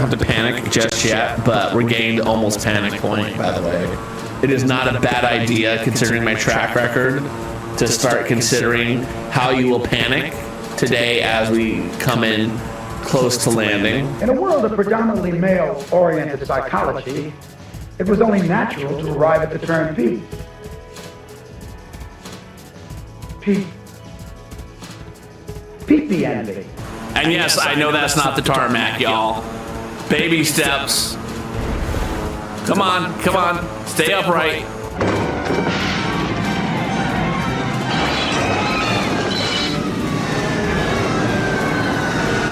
have to panic just yet, but regained almost panic point, by the way. It is not a bad idea, considering my track record, to start considering how you will panic today as we come in close to landing. In a world of predominantly male-oriented psychology, it was only natural to arrive at the term peace. Peace. Peace the enemy. And yes, I know that's not the tarmac, y'all. Baby steps. Come on, come on. Stay upright.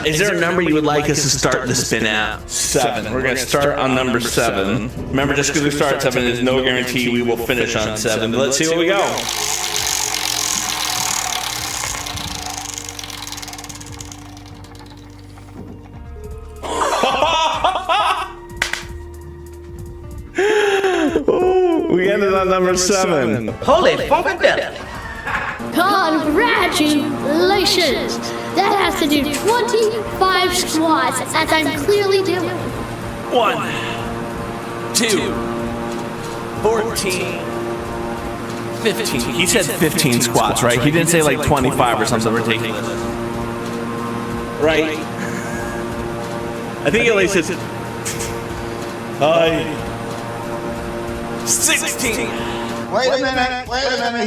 Is there a number you would like us to start the spin at? 7. We're going to start on number 7. Remember, just because we start at 7 is no guarantee we will finish on 7. But let's see where we go. Ooh, we ended on number 7. Holy funkadelic! Congratulations! That has to do 25 squats, as I'm clearly doing. 1, 2, 14, 15. He said 15 squats, right? He didn't say like 25 or something ridiculous. Right? I think at least it's 16. Wait a minute,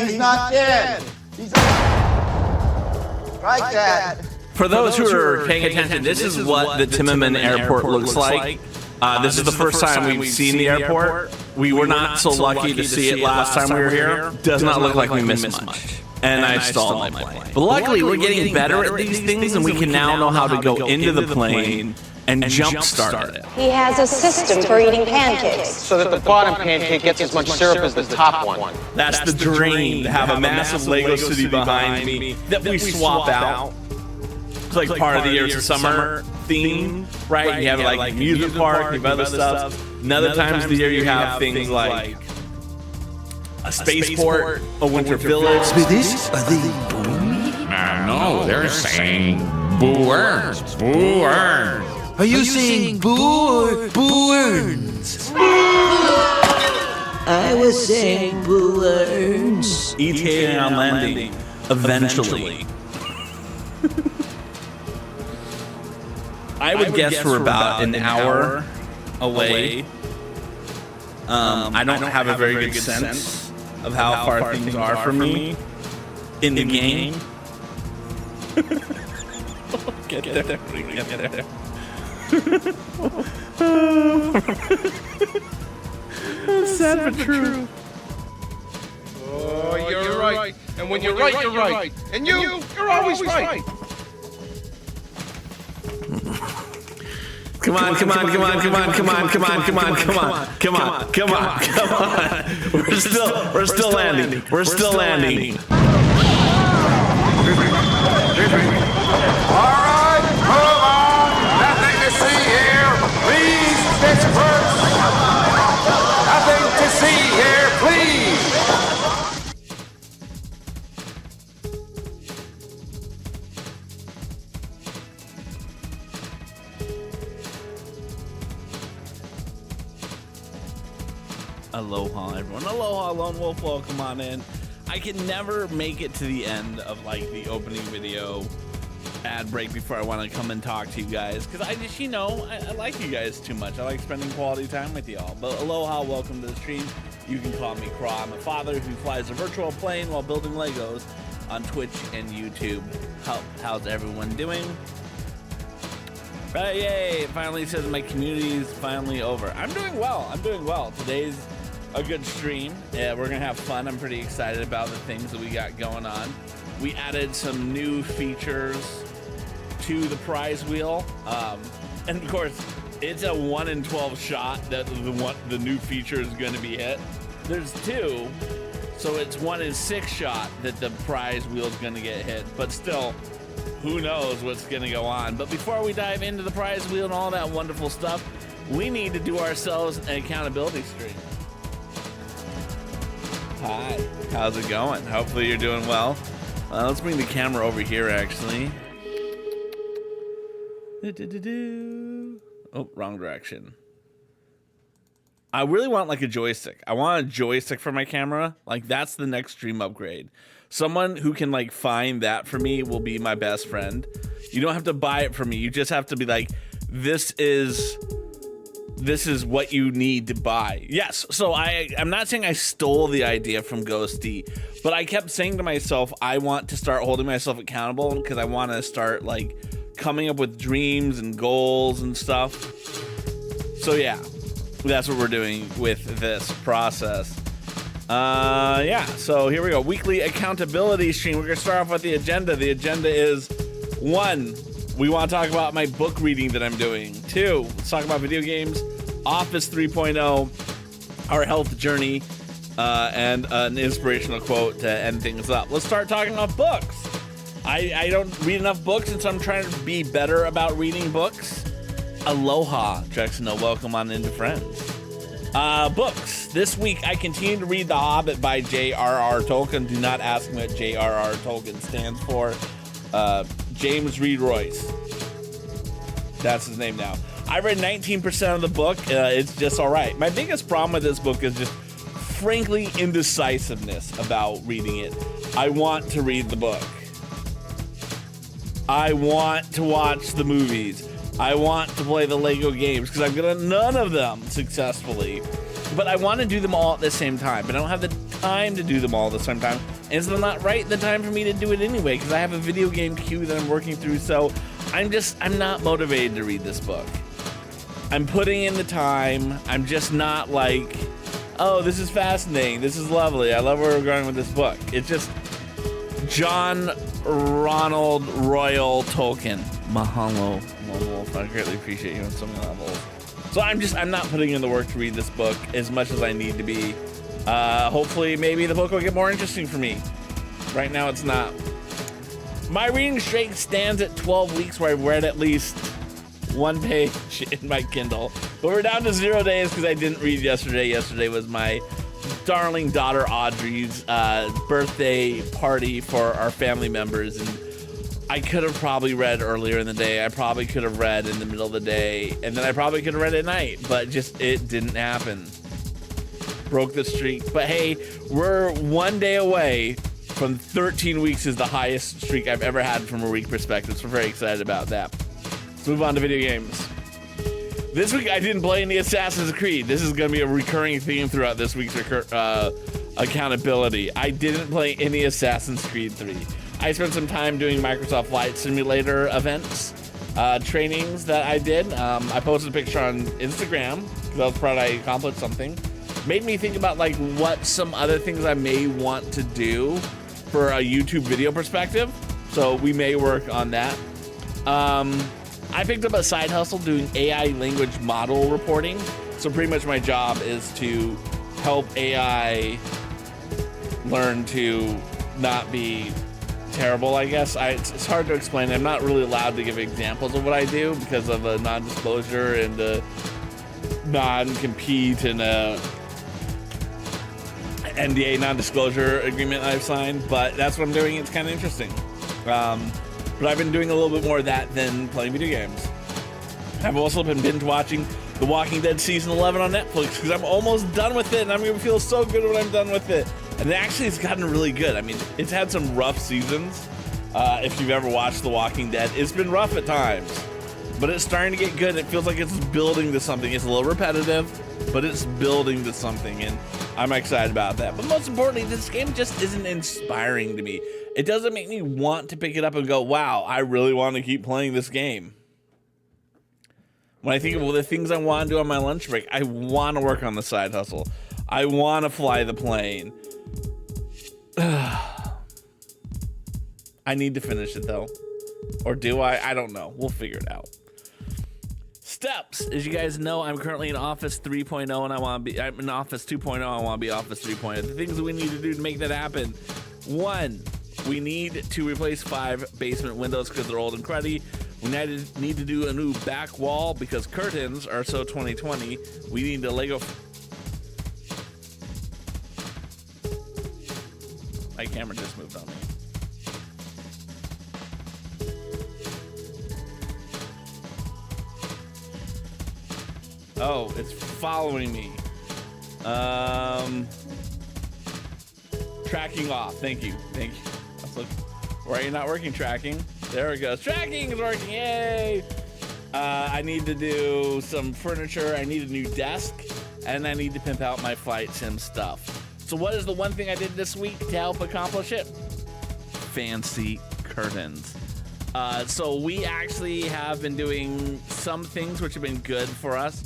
he's not dead. He's like that. For those who are paying attention, this is what the Timmerman Airport looks like. This is the first time we've seen the airport. We were not so lucky to see it last time we were here. Does not look like we missed much. And I stalled my plane. But luckily, we're getting better at these things, and we can now know how to go into the plane and jump start it. He has a system for eating pancakes. So that the bottom pancake gets as much syrup as the top one. That's the dream, to have a massive Lego city behind me that we swap out. It's like part of the year, it's a summer theme, right? And you have like amusement park, you have other stuff. And other times of the year you have things like a spaceport, a winter village. Swedish? Are they boomy? No, they're saying boo-earns. Boo-earns. Are you saying boo or boo-earns? I was saying boo-earns. ETA on landing, eventually. I would guess we're about an hour away. I don't have a very good sense of how far things are from me in the game. Get there. Get there. Sad but true. Oh, you're right. And when you're right, you're right. And you're always right. Come on. We're still landing. All right, move on. Nothing to see here. Please, disperse. Nothing to see here, please. Aloha, everyone. Aloha, Lone Wolf. Welcome on in. I can never make it to the end of like the opening video ad break before I want to come and talk to you guys, because I just, I like you guys too much. I like spending quality time with y'all. But aloha, welcome to the stream. You can call me Craw. I'm a father who flies a virtual plane while building Legos on Twitch and YouTube. How's everyone doing? Right, yay! It finally says my community is finally over. I'm doing well. Today's a good stream. Yeah, we're gonna have fun. I'm pretty excited about the things that we got going on. We added some new features to the prize wheel, and of course, it's a 1 in 12 shot that the new feature is going to be hit. There's 2, so it's 1 in 6 shot that the prize wheel is going to get hit. But still, who knows what's going to go on? But before we dive into the prize wheel and all that wonderful stuff, we need to do ourselves an accountability stream. Hi, how's it going? Hopefully you're doing well. Let's bring the camera over here, actually. Oh, wrong direction. I really want like a joystick. I want a joystick for my camera. Like that's the next dream upgrade. Someone who can like find that for me will be my best friend. You don't have to buy it for me. You just have to be like, this is what you need to buy. Yes. So I'm not saying I stole the idea from Ghosty, but I kept saying to myself, I want to start holding myself accountable because I want to start like coming up with dreams and goals and stuff. So yeah. That's what we're doing with this process. Yeah, so here we go. Weekly accountability stream. We're going to start off with the agenda. The agenda is 1, we want to talk about my book reading that I'm doing. 2, let's talk about video games, Office 3.0, our health journey, and an inspirational quote to end things up. Let's start talking about books. I don't read enough books, and so I'm trying to be better about reading books. Aloha, Drexel. Welcome on into friends. Books. This week, I continue to read The Hobbit by J.R.R. Tolkien. Do not ask me what J.R.R. Tolkien stands for. James Reed Royce. That's his name now. I read 19% of the book. It's just all right. My biggest problem with this book is just, frankly, indecisiveness about reading it. I want to read the book. I want to watch the movies. I want to play the LEGO games because I've done none of them successfully, but I want to do them all at the same time, but I don't have the time to do them all at the same time, and it's not right the time for me to do it anyway because I have a video game queue that I'm working through, so I'm not motivated to read this book. I'm putting in the time. I'm just not like, oh, this is fascinating. This is lovely. I love where we're going with this book. It's just John Ronald Royal Tolkien. Mahalo. I greatly appreciate you on so many levels. So I'm not putting in the work to read this book as much as I need to be. Hopefully, maybe the book will get more interesting for me. Right now, it's not. My reading streak stands at 12 weeks where I've read at least one page in my Kindle. But we're down to 0 days because I didn't read yesterday. Yesterday was my darling daughter Audrey's birthday party for our family members, and I could have probably read earlier in the day. I probably could have read in the middle of the day, and then I probably could have read at night, but just it didn't happen. Broke the streak. But hey, we're 1 day away from 13 weeks is the highest streak I've ever had from a week perspective, so we're very excited about that. Let's move on to video games. This week I didn't play any Assassin's Creed. This is going to be a recurring theme throughout this week's accountability. I didn't play any Assassin's Creed 3. I spent some time doing Microsoft Flight Simulator events, trainings that I did. I posted a picture on Instagram because I was proud I accomplished something. Made me think about like what some other things I may want to do for a YouTube video perspective. So we may work on that. I picked up a side hustle doing AI language model reporting. So pretty much my job is to help AI learn to not be terrible, I guess. It's hard to explain. I'm not really allowed to give examples of what I do because of a non-disclosure and a non-compete and a NDA non-disclosure agreement I've signed, but that's what I'm doing. It's kind of interesting. But I've been doing a little bit more of that than playing video games. I've also been binge watching The Walking Dead Season 11 on Netflix because I'm almost done with it, and I'm going to feel so good when I'm done with it. And actually, it's gotten really good. I mean, it's had some rough seasons. If you've ever watched The Walking Dead, it's been rough at times. But it's starting to get good. It feels like it's building to something. It's a little repetitive, but it's building to something. And I'm excited about that. But most importantly, this game just isn't inspiring to me. It doesn't make me want to pick it up and go, wow, I really want to keep playing this game. When I think of the things I want to do on my lunch break, I want to work on the side hustle. I want to fly the plane. I need to finish it though. Or do I? I don't know. We'll figure it out. Steps. As you guys know, I'm currently in Office 3.0 and I'm in Office 2.0. I want to be Office 3.0. The things that we need to do to make that happen. 1, we need to replace 5 basement windows because they're old and cruddy. We need to do a new back wall because curtains are so 2020. We need a LEGO. My camera just moved on me. Oh, it's following me. Tracking off. Thank you. Thank you. I was like, why are you not working tracking? There it goes. Tracking is working. Yay. I need to do some furniture. I need a new desk, and I need to pimp out my flight sim stuff. So what is the one thing I did this week to help accomplish it? Fancy curtains. So we actually have been doing some things which have been good for us.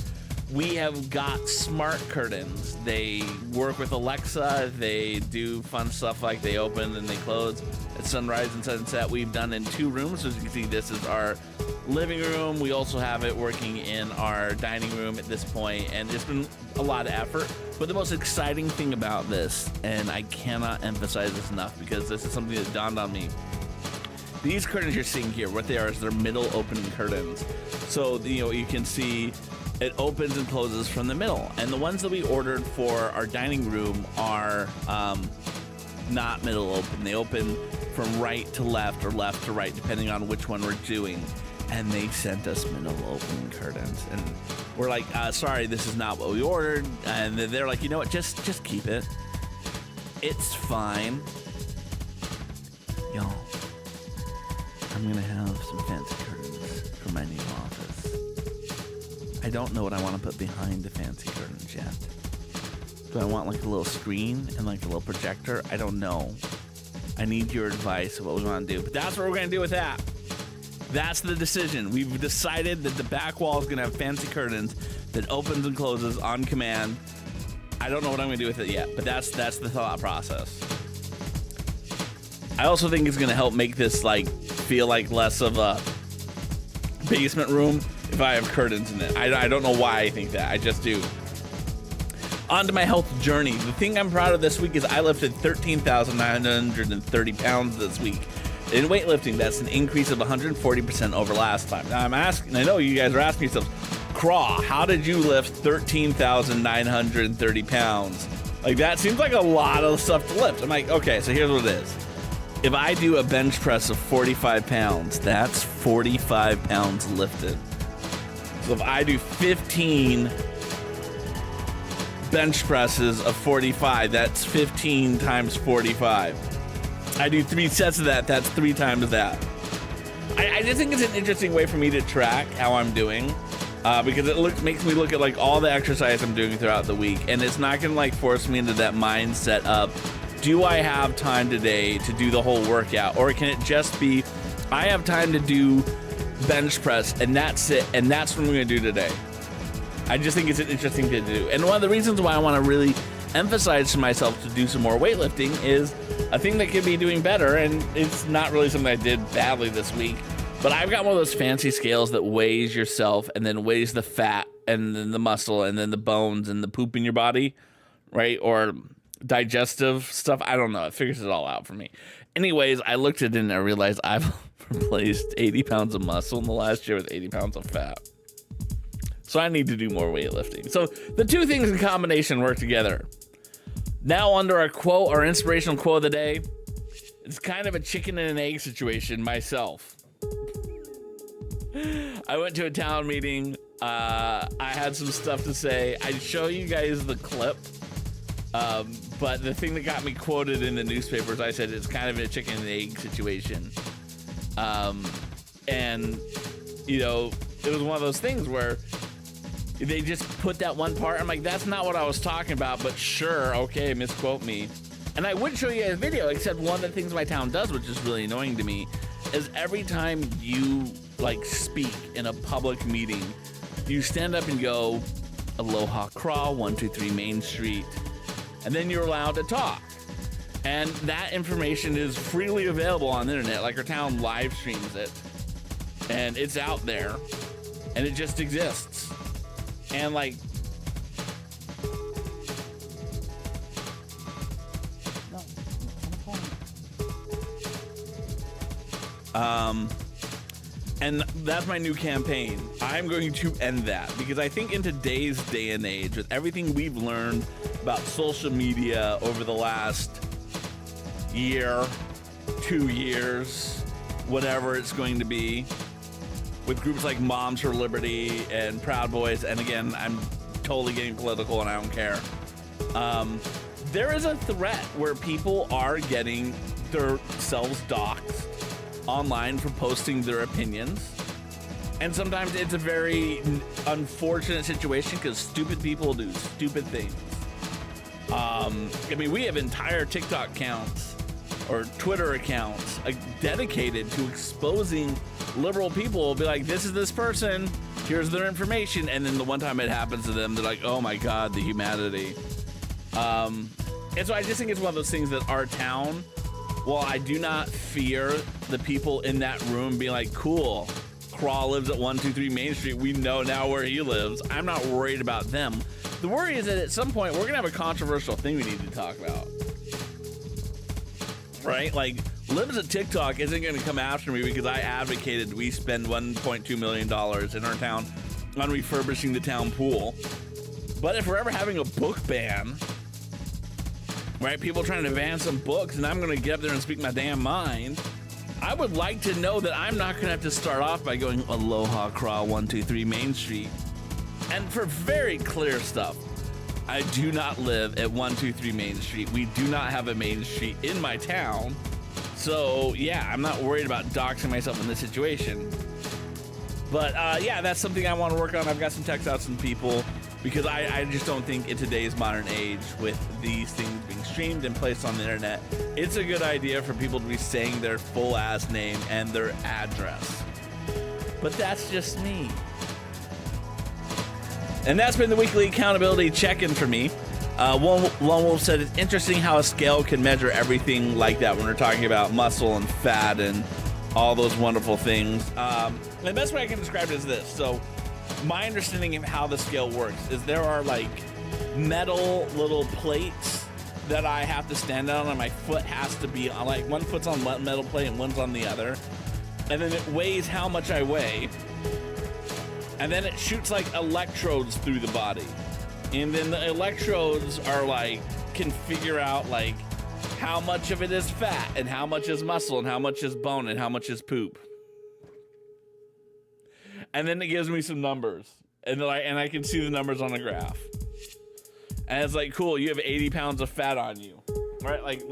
We have got smart curtains. They work with Alexa. They do fun stuff like they open and they close at sunrise and sunset. We've done in 2 rooms. As you can see, this is our living room. We also have it working in our dining room at this point, and it's been a lot of effort. But the most exciting thing about this, and I cannot emphasize this enough because this is something that dawned on me. These curtains you're seeing here, what they are is they're middle opening curtains. So, you can see it opens and closes from the middle. And the ones that we ordered for our dining room are not middle open. They open from right to left or left to right, depending on which one we're doing. And they sent us middle opening curtains. And we're like, sorry, this is not what we ordered. And they're like, you know what, just keep it. It's fine. Y'all, I'm gonna have some fancy curtains for my new office. I don't know what I want to put behind the fancy curtains yet. Do I want like a little screen and like a little projector? I don't know. I need your advice of what we want to do. But that's what we're going to do with that. That's the decision. We've decided that the back wall is going to have fancy curtains that opens and closes on command. I don't know what I'm going to do with it yet, but that's the thought process. I also think it's going to help make this like feel like less of a basement room if I have curtains in it. I don't know why I think that. I just do. On to my health journey. The thing I'm proud of this week is I lifted 13,930 pounds this week. In weightlifting, that's an increase of 140% over last time. Now I'm asking, I know you guys are asking yourselves, Craw, how did you lift 13,930 pounds? Like, that seems like a lot of stuff to lift. I'm like, okay, so here's what it is. If I do a bench press of 45 pounds, that's 45 pounds lifted. So if I do 15 bench presses of 45, that's 15 times 45. I do 3 sets of that, that's 3 times that. I just think it's an interesting way for me to track how I'm doing, because it makes me look at like all the exercise I'm doing throughout the week, and it's not gonna like force me into that mindset of, do I have time today to do the whole workout? Or can it just be, I have time to do bench press and that's it, and that's what I'm gonna do today. I just think it's an interesting thing to do. And one of the reasons why I wanna really emphasize to myself to do some more weightlifting is a thing that could be doing better, and it's not really something I did badly this week, but I've got one of those fancy scales that weighs yourself and then weighs the fat and then the muscle and then the bones and the poop in your body, right? Or digestive stuff. I don't know. It figures it all out for me. Anyways, I looked at it and I realized I've replaced 80 pounds of muscle in the last year with 80 pounds of fat. So I need to do more weightlifting. So the two things in combination work together. Now under our quote, our inspirational quote of the day, it's kind of a chicken and an egg situation myself. I went to a town meeting. I had some stuff to say. I'd show you guys the clip. But the thing that got me quoted in the newspapers, I said it's kind of a chicken and egg situation. And, you know, it was one of those things where they just put that one part. I'm like, that's not what I was talking about, but sure, okay, misquote me. And I would show you a video, except one of the things my town does, which is really annoying to me, is every time you, like, speak in a public meeting, you stand up and go, Aloha Craw, 123 Main Street, and then you're allowed to talk. And that information is freely available on the internet, like our town live streams it. And it's out there, and it just exists. And like, and that's my new campaign. I'm going to end that because I think in today's day and age, with everything we've learned about social media over the last year, 2 years, whatever it's going to be, with groups like Moms for Liberty and Proud Boys. And again, I'm totally getting political and I don't care. There is a threat where people are getting themselves doxxed online for posting their opinions. And sometimes it's a very unfortunate situation because stupid people do stupid things. I mean, we have entire TikTok accounts or Twitter accounts dedicated to exposing liberal people. Will be like, this is this person, here's their information, and then the one time it happens to them, they're like, oh my god, the humanity. And so I just think it's one of those things that our town, while I do not fear the people in that room being like, cool, Crawl lives at 123 Main Street, we know now where he lives, I'm not worried about them. The worry is that at some point we're gonna have a controversial thing we need to talk about, right? Like, Libs at TikTok isn't gonna come after me because I advocated we spend $1.2 million in our town on refurbishing the town pool. But if we're ever having a book ban, right, people trying to ban some books and I'm gonna get up there and speak my damn mind, I would like to know that I'm not gonna have to start off by going Aloha Crawl 123 Main Street. And for very clear stuff, I do not live at 123 Main Street. We do not have a Main Street in my town. So yeah, I'm not worried about doxing myself in this situation. But yeah, that's something I want to work on. I've got some texts out to some people because I just don't think in today's modern age with these things being streamed and placed on the internet, it's a good idea for people to be saying their full ass name and their address. But that's just me. And that's been the weekly accountability check-in for me. Lone Wolf said it's interesting how a scale can measure everything like that when we're talking about muscle and fat and all those wonderful things. The best way I can describe it is this. So my understanding of how the scale works is there are like metal little plates that I have to stand on, and my foot has to be on, like one foot's on one metal plate and one's on the other. And then it weighs how much I weigh. And then it shoots like electrodes through the body. And then the electrodes are like, can figure out like how much of it is fat and how much is muscle and how much is bone and how much is poop. And then it gives me some numbers. And I can see the numbers on the graph. And it's like, cool, you have 80 pounds of fat on you. Right? Like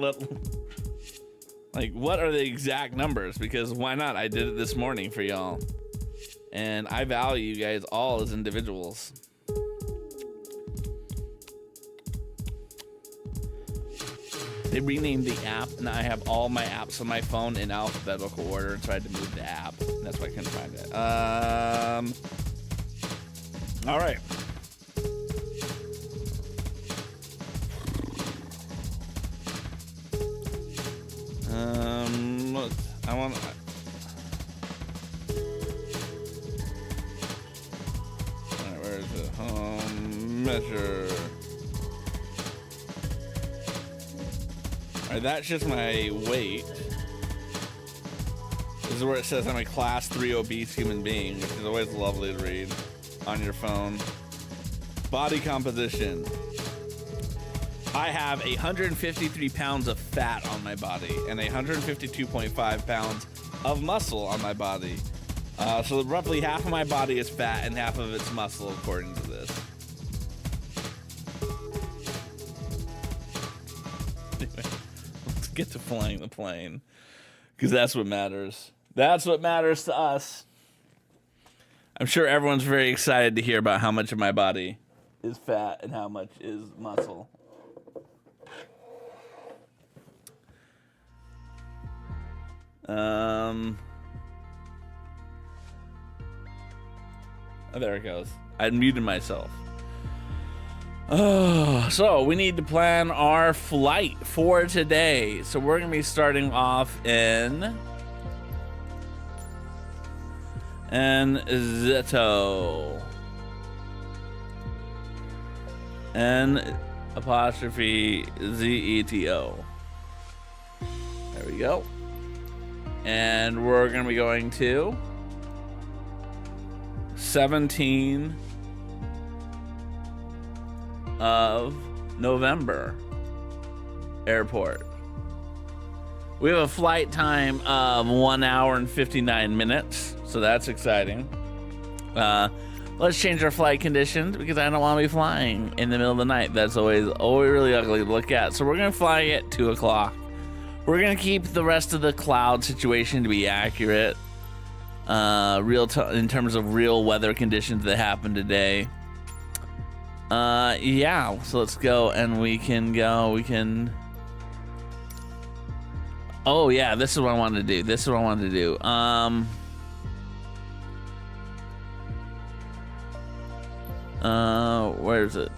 what are the exact numbers? Because why not? I did it this morning for y'all. And I value you guys all as individuals. They renamed the app, and I have all my apps on my phone in alphabetical order, so I had to move the app. And that's why I couldn't find it. All right. I want. Where is it? Home measure. Alright, that's just my weight. This is where it says I'm a class 3 obese human being, which is always lovely to read on your phone. Body composition. I have 153 pounds of fat on my body and 152.5 pounds of muscle on my body. So roughly half of my body is fat and half of it's muscle, according to this. Let's get to flying the plane, because that's what matters. That's what matters to us. I'm sure everyone's very excited to hear about how much of my body is fat and how much is muscle. Oh, there it goes. I muted myself. Oh, so we need to plan our flight for today. So we're gonna be starting off in Zeto. N''Zeto. There we go. And we're gonna be going to 17 of November airport. We have a flight time of 1 hour and 59 minutes. so that's exciting. Let's change our flight conditions because I don't want to be flying in the middle of the night. That's always really ugly to look at. So we're gonna fly at 2 o'clock. We're gonna keep the rest of the cloud situation to be accurate, in terms of real weather conditions that happened today. Yeah. So let's go, and we can go. Oh yeah, this is what I wanted to do. Where is it?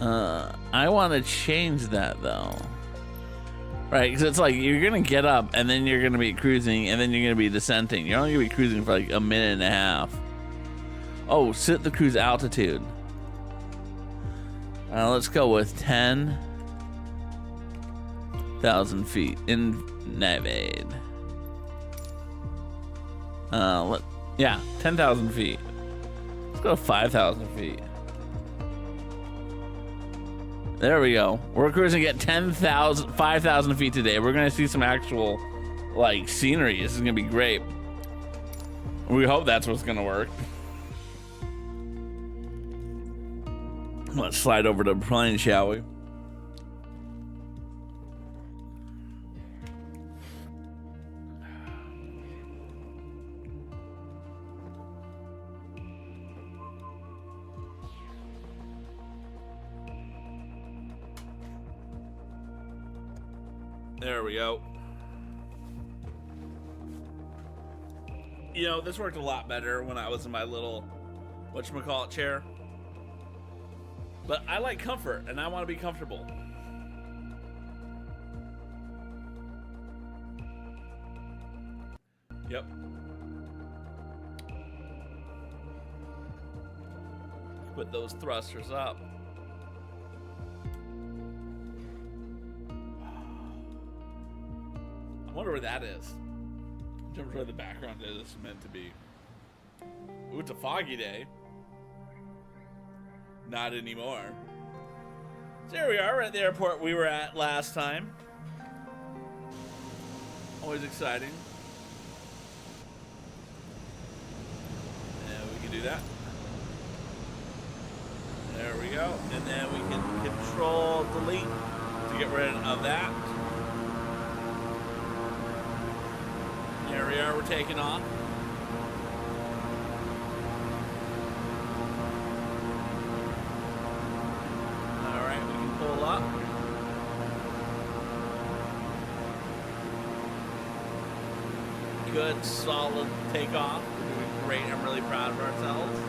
I want to change that though. Right, because it's like you're gonna get up and then you're gonna be cruising and then you're gonna be descending. You're only gonna be cruising for like a minute and a half. Oh, set the cruise altitude. Let's go with 10,000 feet in Navade. 10,000 feet. Let's go 5,000 feet. There we go. We're cruising at 5,000 feet today. We're gonna see some actual, like, scenery. This is gonna be great. We hope that's what's gonna work. Let's slide over to the plane, shall we? There we go. You know, this worked a lot better when I was in my little whatchamacallit chair. But I like comfort, and I want to be comfortable. Yep. Put those thrusters up. I wonder where that is. In terms of where the background is meant to be. Ooh, it's a foggy day. Not anymore. So there we are, at the airport we were at last time. Always exciting. And we can do that. There we go. And then we can control delete to get rid of that. There we are, we're taking off. Pull up. Good, solid takeoff. We're doing great. I'm really proud of ourselves.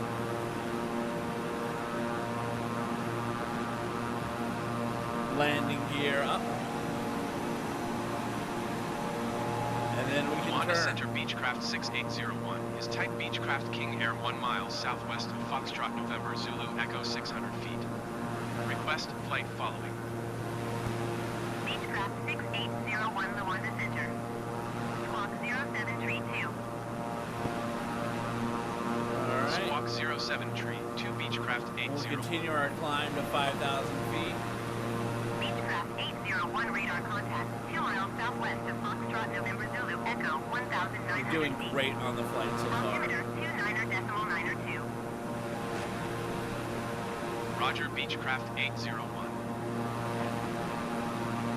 Landing gear up. And then we can Okanda turn. Center Beechcraft 6801 is type Beechcraft King Air 1 mile southwest of Foxtrot November Zulu Echo 600 feet. Request flight following. Beechcraft 6801 Okanda Center. Squawk 0732. Alright. Squawk 07 tree, 2 Beechcraft 801. We'll continue our climb to 5,000 feet. Beechcraft 801 radar contact 2 miles southwest of Foxtrot November Zulu Echo 1,900 We're doing feet. great on the flight so far. Altimeter 29.92. Roger, Beechcraft 801.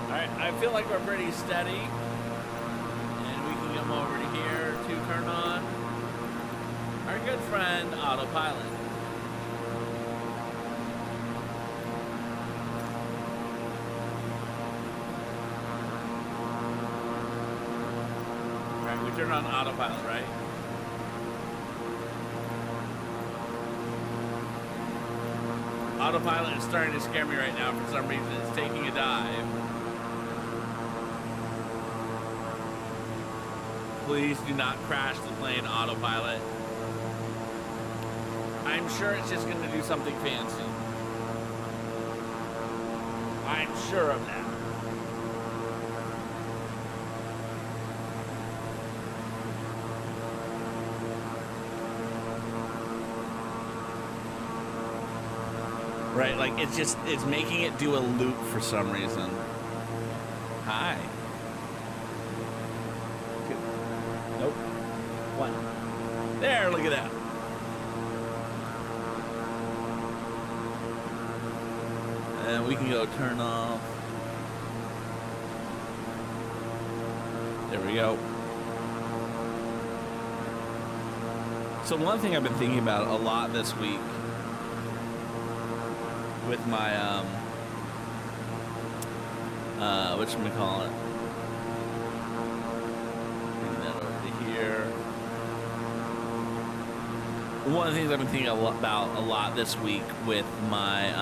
Alright, I feel like we're pretty steady. And we can come over to here to turn on our good friend autopilot. Alright, we turn on autopilot, right? Autopilot is starting to scare me right now for some reason. It's taking a dive. Please do not crash the plane, autopilot. I'm sure it's just going to do something fancy. I'm sure of that. Right, like it's making it do a loop for some reason. Hi. What? There, look at that. And we can go turn off. There we go. So one thing I've been thinking about a lot this week with my whatchamacallit? Bring that over to here. One of the things I've been thinking about a lot this week with my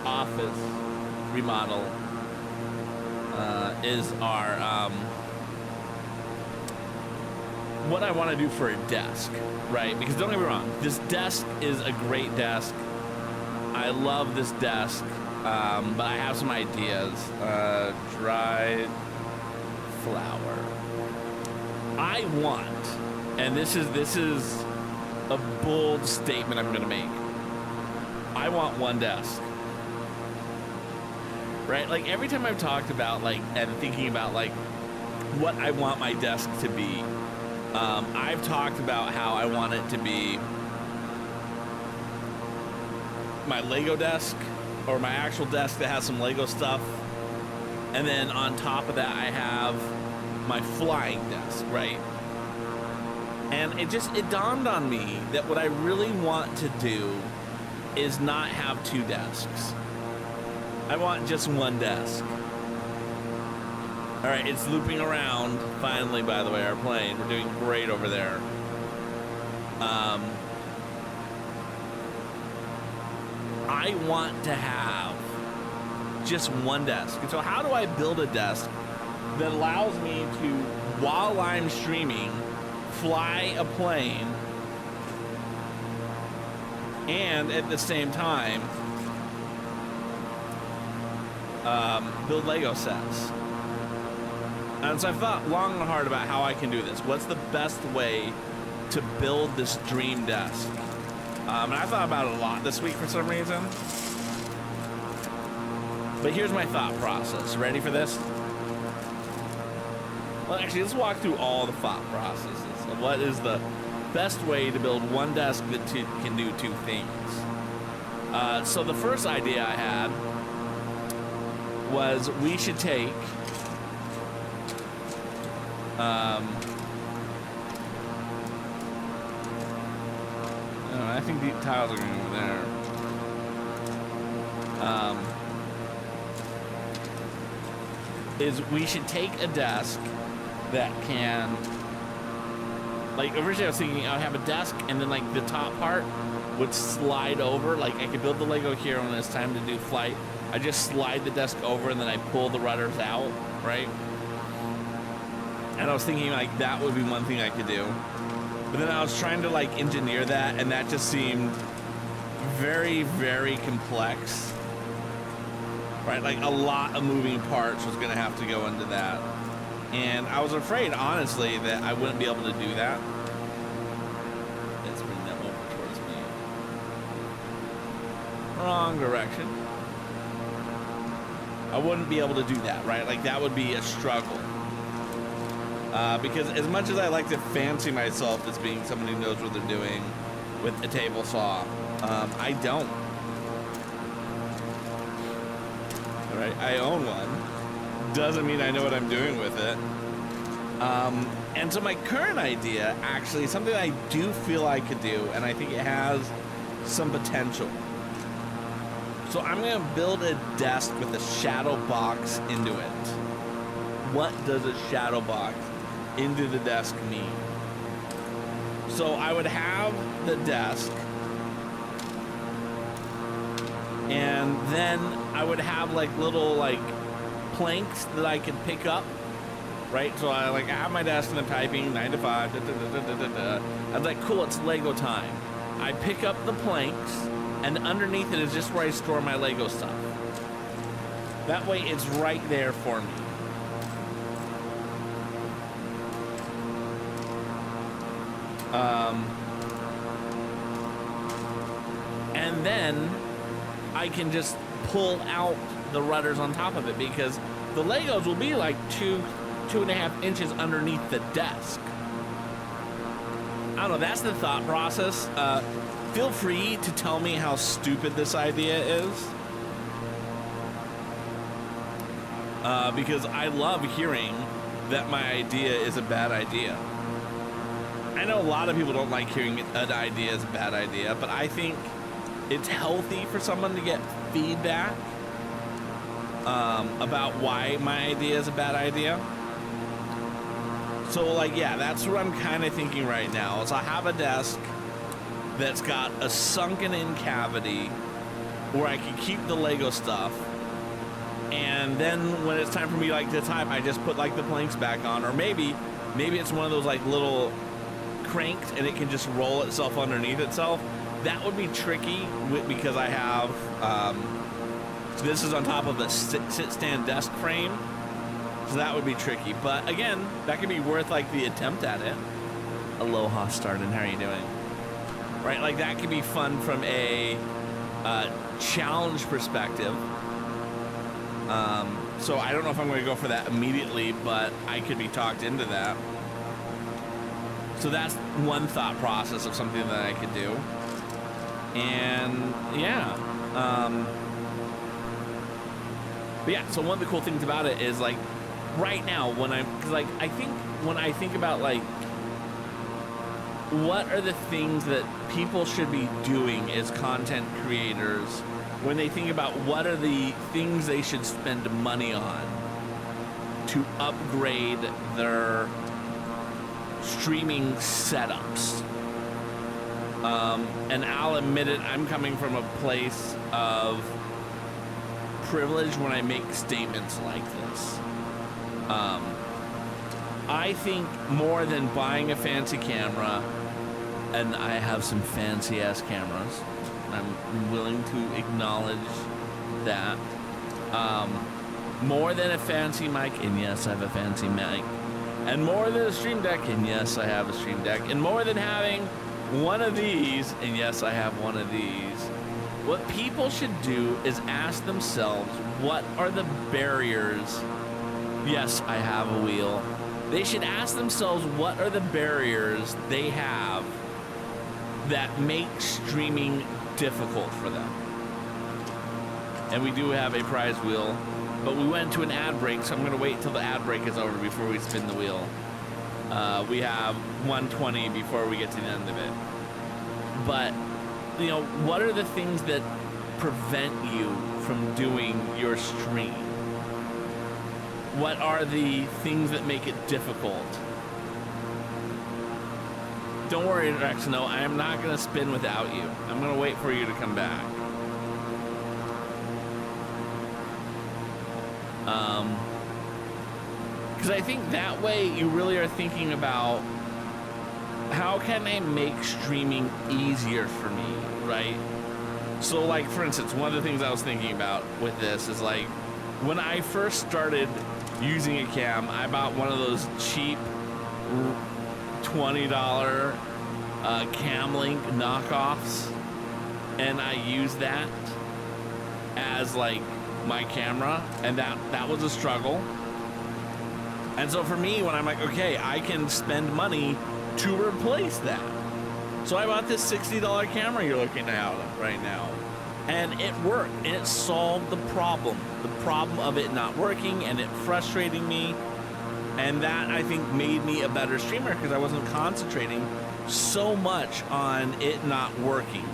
office remodel is our what I want to do for a desk, right? Because don't get me wrong, this desk is a great desk. I love this desk, but I have some ideas. Dried flower. I want, and this is a bold statement I'm gonna make. I want one desk. Right? Like every time I've talked about like and thinking about like what I want my desk to be, I've talked about how I want it to be my Lego desk or my actual desk that has some Lego stuff. And then on top of that, I have my flying desk, right? And it dawned on me that what I really want to do is not have two desks. I want just one desk. All right, it's looping around. Finally, by the way, our plane. We're doing great over there. I want to have just one desk. And so how do I build a desk that allows me to, while I'm streaming, fly a plane and at the same time build Lego sets? And so I've thought long and hard about how I can do this. What's the best way to build this dream desk? And I thought about it a lot this week for some reason. But here's my thought process. Ready for this? Well, actually, let's walk through all the thought processes of what is the best way to build one desk that can do two things. So the first idea I had was we should take I think the tiles are going over there. Is we should take a desk that can, like originally I was thinking I would have a desk and then like the top part would slide over. Like I could build the Lego here when it's time to do flight. I just slide the desk over and then I pull the rudders out, right? And I was thinking like that would be one thing I could do. But then I was trying to like engineer that and that just seemed very, very complex. Right, like a lot of moving parts was gonna have to go into that. And I was afraid, honestly, that I wouldn't be able to do that. Let's bring that over towards me. Wrong direction. I wouldn't be able to do that, right? Like that would be a struggle. Because as much as I like to fancy myself as being someone who knows what they're doing with a table saw, I don't. All right, I own one. Doesn't mean I know what I'm doing with it. And so my current idea, actually, is something I do feel I could do, and I think it has some potential. So I'm gonna build a desk with a shadow box into it. What does a shadow box into the desk mean? So I would have the desk, and then I would have like little like planks that I could pick up, right? So I have my desk and I'm typing 9 to 5. I was like, cool, it's Lego time. I pick up the planks, and underneath it is just where I store my Lego stuff. That way it's right there for me. And then I can just pull out the rudders on top of it, because the Legos will be like 2.5 inches underneath the desk. I don't know, that's the thought process. Feel free to tell me how stupid this idea is. Because I love hearing that my idea is a bad idea. I know a lot of people don't like hearing an idea is a bad idea, but I think it's healthy for someone to get feedback about why my idea is a bad idea. So, like, yeah, that's what I'm kind of thinking right now. Is I have a desk that's got a sunken-in cavity where I can keep the Lego stuff, and then when it's time for me like to type, I just put like the planks back on, or maybe it's one of those like little cranks and it can just roll itself underneath itself. That would be tricky because I have so this is on top of a sit-stand desk frame, so that would be tricky. But again, that could be worth like the attempt at it. Aloha, Starden, how are you doing? Right, like that could be fun from a challenge perspective. So I don't know if I'm going to go for that immediately, but I could be talked into that. So that's one thought process of something that I could do. And yeah, but yeah, so one of the cool things about it is like right now when I think about like what are the things that people should be doing as content creators when they think about what are the things they should spend money on to upgrade their streaming setups. And I'll admit it, I'm coming from a place of privilege when I make statements like this. I think more than buying a fancy camera, and I have some fancy ass cameras, I'm willing to acknowledge that. More than a fancy mic, and yes, I have a fancy mic. And more than a stream deck, and yes, I have a stream deck. And more than having one of these, and yes, I have one of these. What people should do is ask themselves, what are the barriers? Yes, I have a wheel. They should ask themselves, what are the barriers they have that make streaming difficult for them? And we do have a prize wheel, but we went to an ad break, so I'm going to wait till the ad break is over before we spin the wheel. We have 120 before we get to the end of it. But, you know, what are the things that prevent you from doing your stream? What are the things that make it difficult? Don't worry, Rex, no, I am not going to spin without you. I'm going to wait for you to come back. Because I think that way you really are thinking about how can I make streaming easier for me, right? So like, for instance, one of the things I was thinking about with this is like, when I first started using a cam, I bought one of those cheap $20 Camlink knockoffs, and I used that as like my camera, and that was a struggle. And so for me, when I'm like, okay, I can spend money to replace that, so I bought this $60 camera you're looking at right now, and it worked, and it solved the problem of it not working and it frustrating me. And that, I think, made me a better streamer because I wasn't concentrating so much on it not working.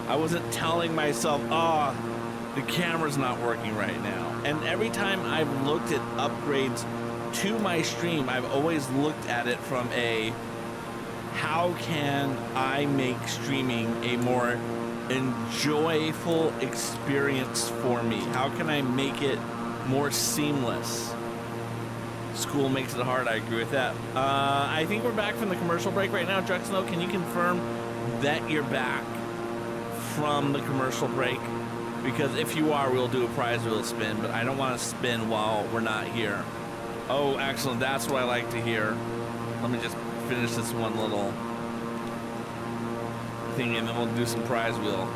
I wasn't telling myself, oh, the camera's not working right now. And every time I've looked at upgrades to my stream, I've always looked at it from a, how can I make streaming a more enjoyable experience for me? How can I make it more seamless? School makes it hard. I agree with that. I think we're back from the commercial break right now. Drexno, can you confirm that you're back from the commercial break? Because if you are, we'll do a prize wheel spin, but I don't want to spin while we're not here. Oh, excellent. That's what I like to hear. Let me just finish this one little thing, and then we'll do some prize wheel.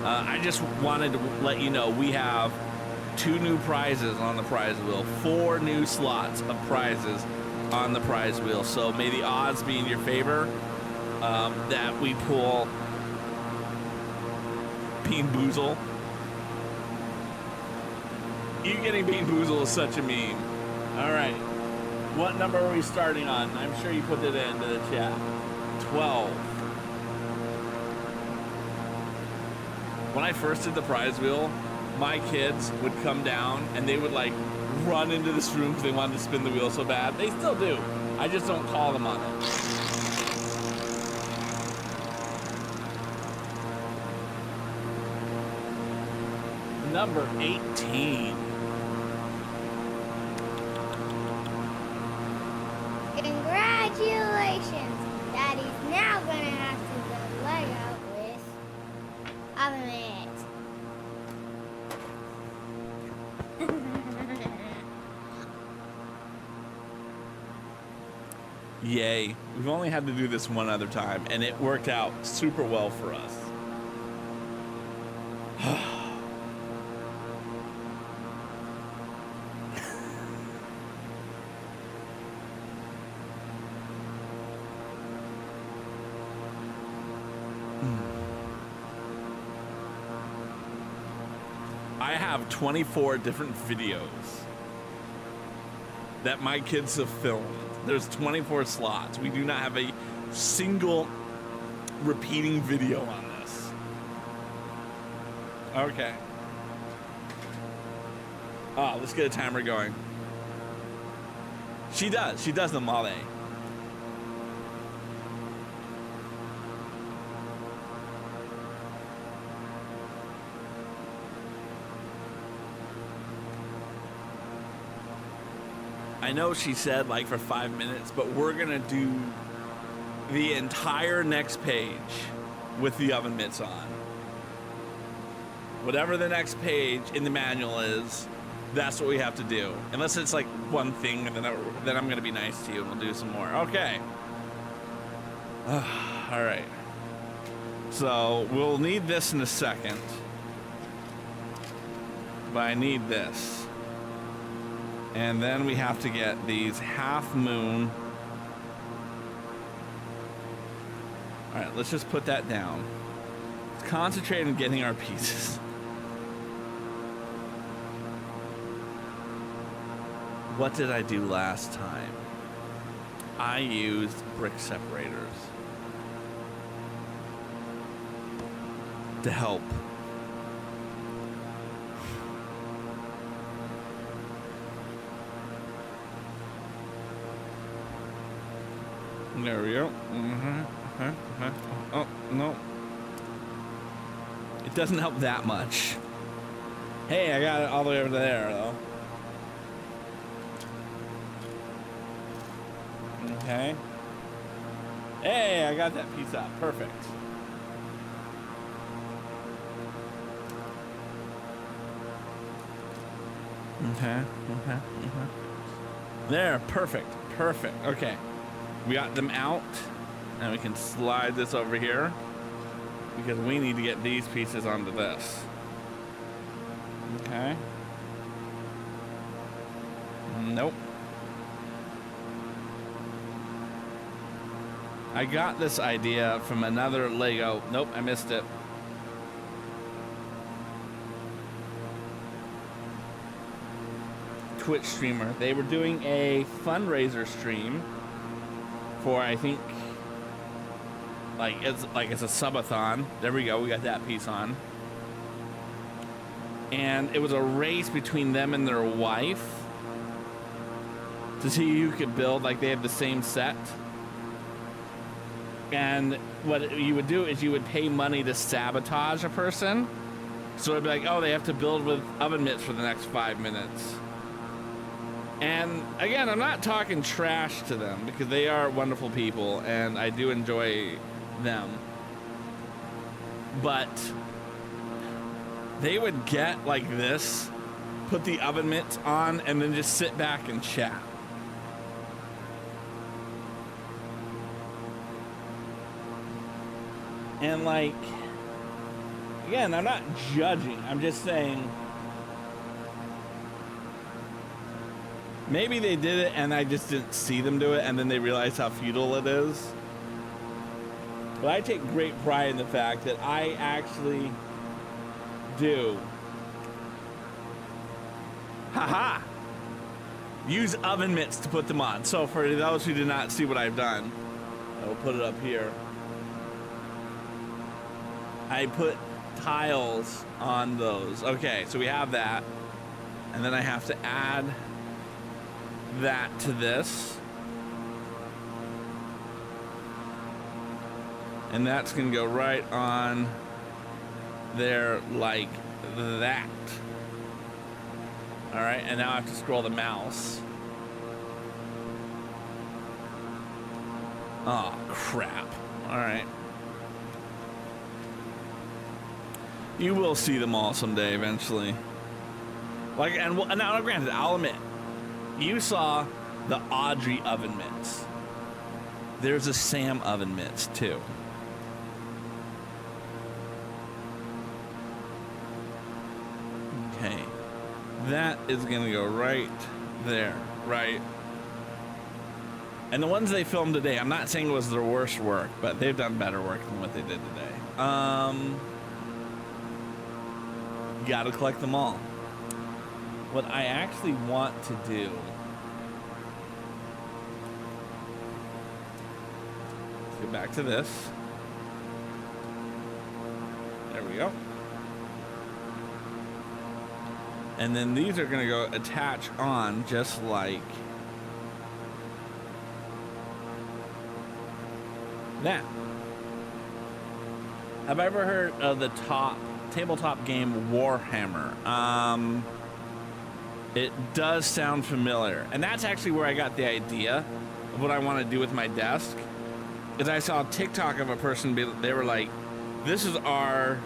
I just wanted to let you know we have 2 new prizes on the prize wheel, 4 new slots of prizes on the prize wheel. So may the odds be in your favor that we pull Bean Boozle. You getting Bean Boozle is such a meme. All right. What number are we starting on? I'm sure you put it into the chat. 12. When I first did the prize wheel, my kids would come down and they would like run into this room because they wanted to spin the wheel so bad. They still do. I just don't call them on it. Number 18. Congratulations! Daddy's now gonna have to go LEGO with Yay. We've only had to do this one other time, and it worked out super well for us. I have 24 different videos that my kids have filmed. There's 24 slots. We do not have a single repeating video on this. Okay. Oh, let's get a timer going. She does them all day. I know she said like for 5 minutes, but we're gonna do the entire next page with the oven mitts on. Whatever the next page in the manual is, that's what we have to do. Unless it's like one thing, and then I'm gonna be nice to you and we'll do some more. Okay. All right. So we'll need this in a second, but I need this. And then we have to get these half moon. All right, let's just put that down. Let's concentrate on getting our pieces. What did I do last time? I used brick separators to help. There we go. Oh, no. It doesn't help that much. Hey, I got it all the way over there, though. Okay. Hey, I got that piece out. Perfect. Okay. There, perfect. Perfect. Okay. We got them out, and we can slide this over here because we need to get these pieces onto this. Okay. Nope. I got this idea from another Lego. Nope, I missed it. Twitch streamer. They were doing a fundraiser stream for, I think, it's a subathon. There we go. We got that piece on. And it was a race between them and their wife to see who could build. Like, they have the same set. And what you would do is you would pay money to sabotage a person. So it'd be like, oh, they have to build with oven mitts for the next 5 minutes. And again, I'm not talking trash to them because they are wonderful people and I do enjoy them. But they would get like this, put the oven mitts on, and then just sit back and chat. And like, Again, I'm not judging. I'm just saying maybe they did it and I just didn't see them do it, and then they realized how futile it is. But I take great pride in the fact that I actually do. Haha! Use oven mitts to put them on. So for those who did not see what I've done, I will put it up here. I put tiles on those. Okay, so we have that. And then I have to add that to this. And that's gonna go right on there like that. All right, and now I have to scroll the mouse. Oh, crap. All right. You will see them all someday eventually. Like, and now granted, I'll admit, you saw the Audrey oven mitts. There's a Sam oven mitts too. Okay. That is gonna go right there, right? And the ones they filmed today, I'm not saying it was their worst work, but they've done better work than what they did today. Gotta collect them all. What I actually want to do, let's get back to this. There we go. And then these are gonna go attach on just like that. Have I ever heard of the tabletop game Warhammer? It does sound familiar. And that's actually where I got the idea of what I want to do with my desk. Is I saw a TikTok of a person, they were like, this is our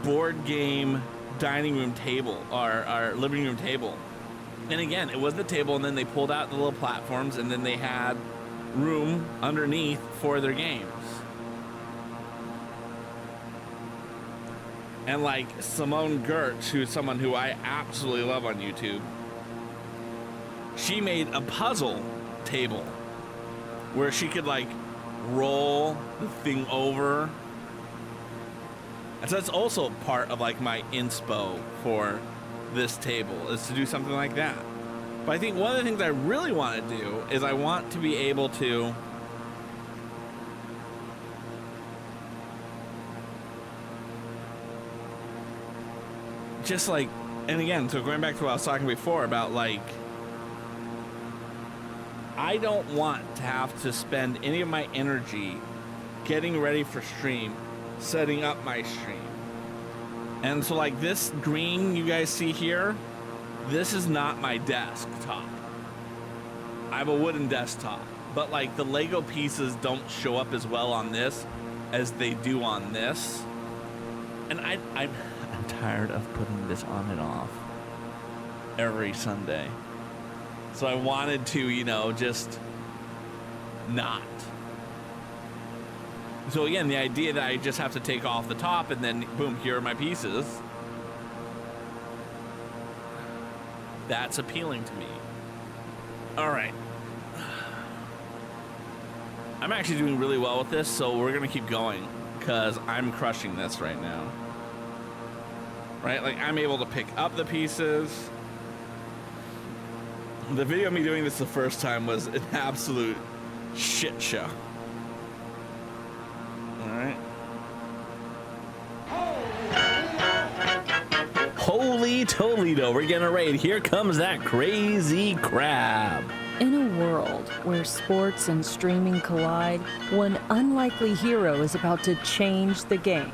board game dining room table, our living room table. And again, it was the table, and then they pulled out the little platforms, and then they had room underneath for their games. And like Simone Gertz, who's someone who I absolutely love on YouTube, she made a puzzle table where she could like roll the thing over. And so that's also part of like my inspo for this table, is to do something like that. But I think one of the things I really want to do is I want to be able to just like, and again, so going back to what I was talking before about like, I don't want to have to spend any of my energy getting ready for stream, setting up my stream. And so like this green you guys see here, this is not my desktop. I have a wooden desktop, but like the Lego pieces don't show up as well on this as they do on this. And I'm tired of putting this on and off every Sunday. So I wanted to, you know, just not. So again, the idea that I just have to take off the top and then boom, here are my pieces. That's appealing to me. All right. I'm actually doing really well with this, so we're gonna keep going because I'm crushing this right now. Right, like I'm able to pick up the pieces. The video of me doing this the first time was an absolute shit show. All right. Holy Toledo, we're getting a raid. Here comes that crazy crab. In a world where sports and streaming collide, one unlikely hero is about to change the game.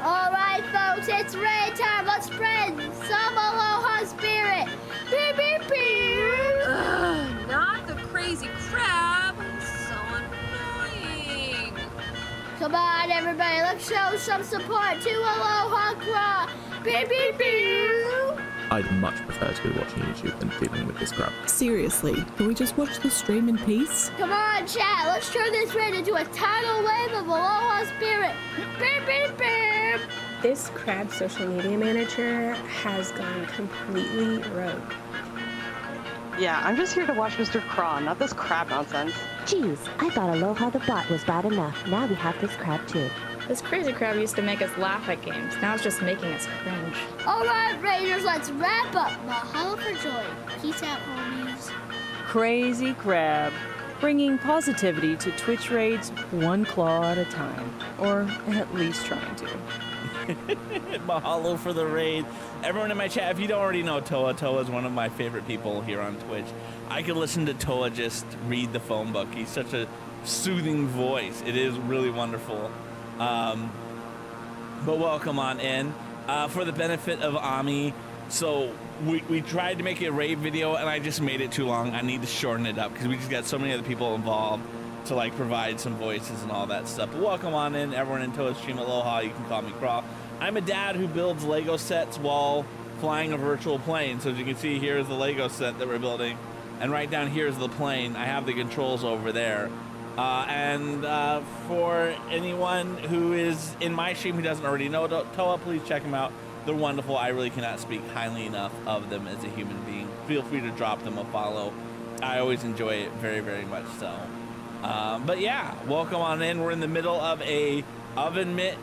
All right, folks, it's raid time. Let's spread some aloha spirit. Beep, beep, beep. Ugh, not the crazy crab. So annoying. Come on, everybody. Let's show some support to Aloha Craw. Beep, beep, beep. I'd much prefer to be watching YouTube than dealing with this crap. Seriously, can we just watch the stream in peace? Come on, chat. Let's turn this raid into a tidal wave of Aloha spirit. Beep, beep, beep. This crab social media manager has gone completely rogue. Yeah, I'm just here to watch Mr. Craw, not this crab nonsense. Geez, I thought Aloha the bot was bad enough. Now we have this crab too. This crazy crab used to make us laugh at games. Now it's just making us cringe. All right, Raiders, let's wrap up. Mahalo for joining. Peace out, homies. Crazy crab, bringing positivity to Twitch raids one claw at a time, or at least trying to. Mahalo for the raid. Everyone in my chat, if you don't already know Toa is one of my favorite people here on Twitch. I could listen to Toa just read the phone book. He's such a soothing voice. It is really wonderful. But welcome on in. For the benefit of Ami, so we tried to make a raid video and I just made it too long. I need to shorten it up because we just got so many other people involved to like provide some voices and all that stuff. But welcome on in, everyone in Toa's stream. Aloha, you can call me Craw. I'm a dad who builds Lego sets while flying a virtual plane. So as you can see, here's the Lego set that we're building. And right down here is the plane. I have the controls over there. For anyone who is in my stream who doesn't already know Toa, please check them out. They're wonderful. I really cannot speak highly enough of them as a human being. Feel free to drop them a follow. I always enjoy it very, very much so. But yeah, welcome on in. We're in the middle of a oven mitt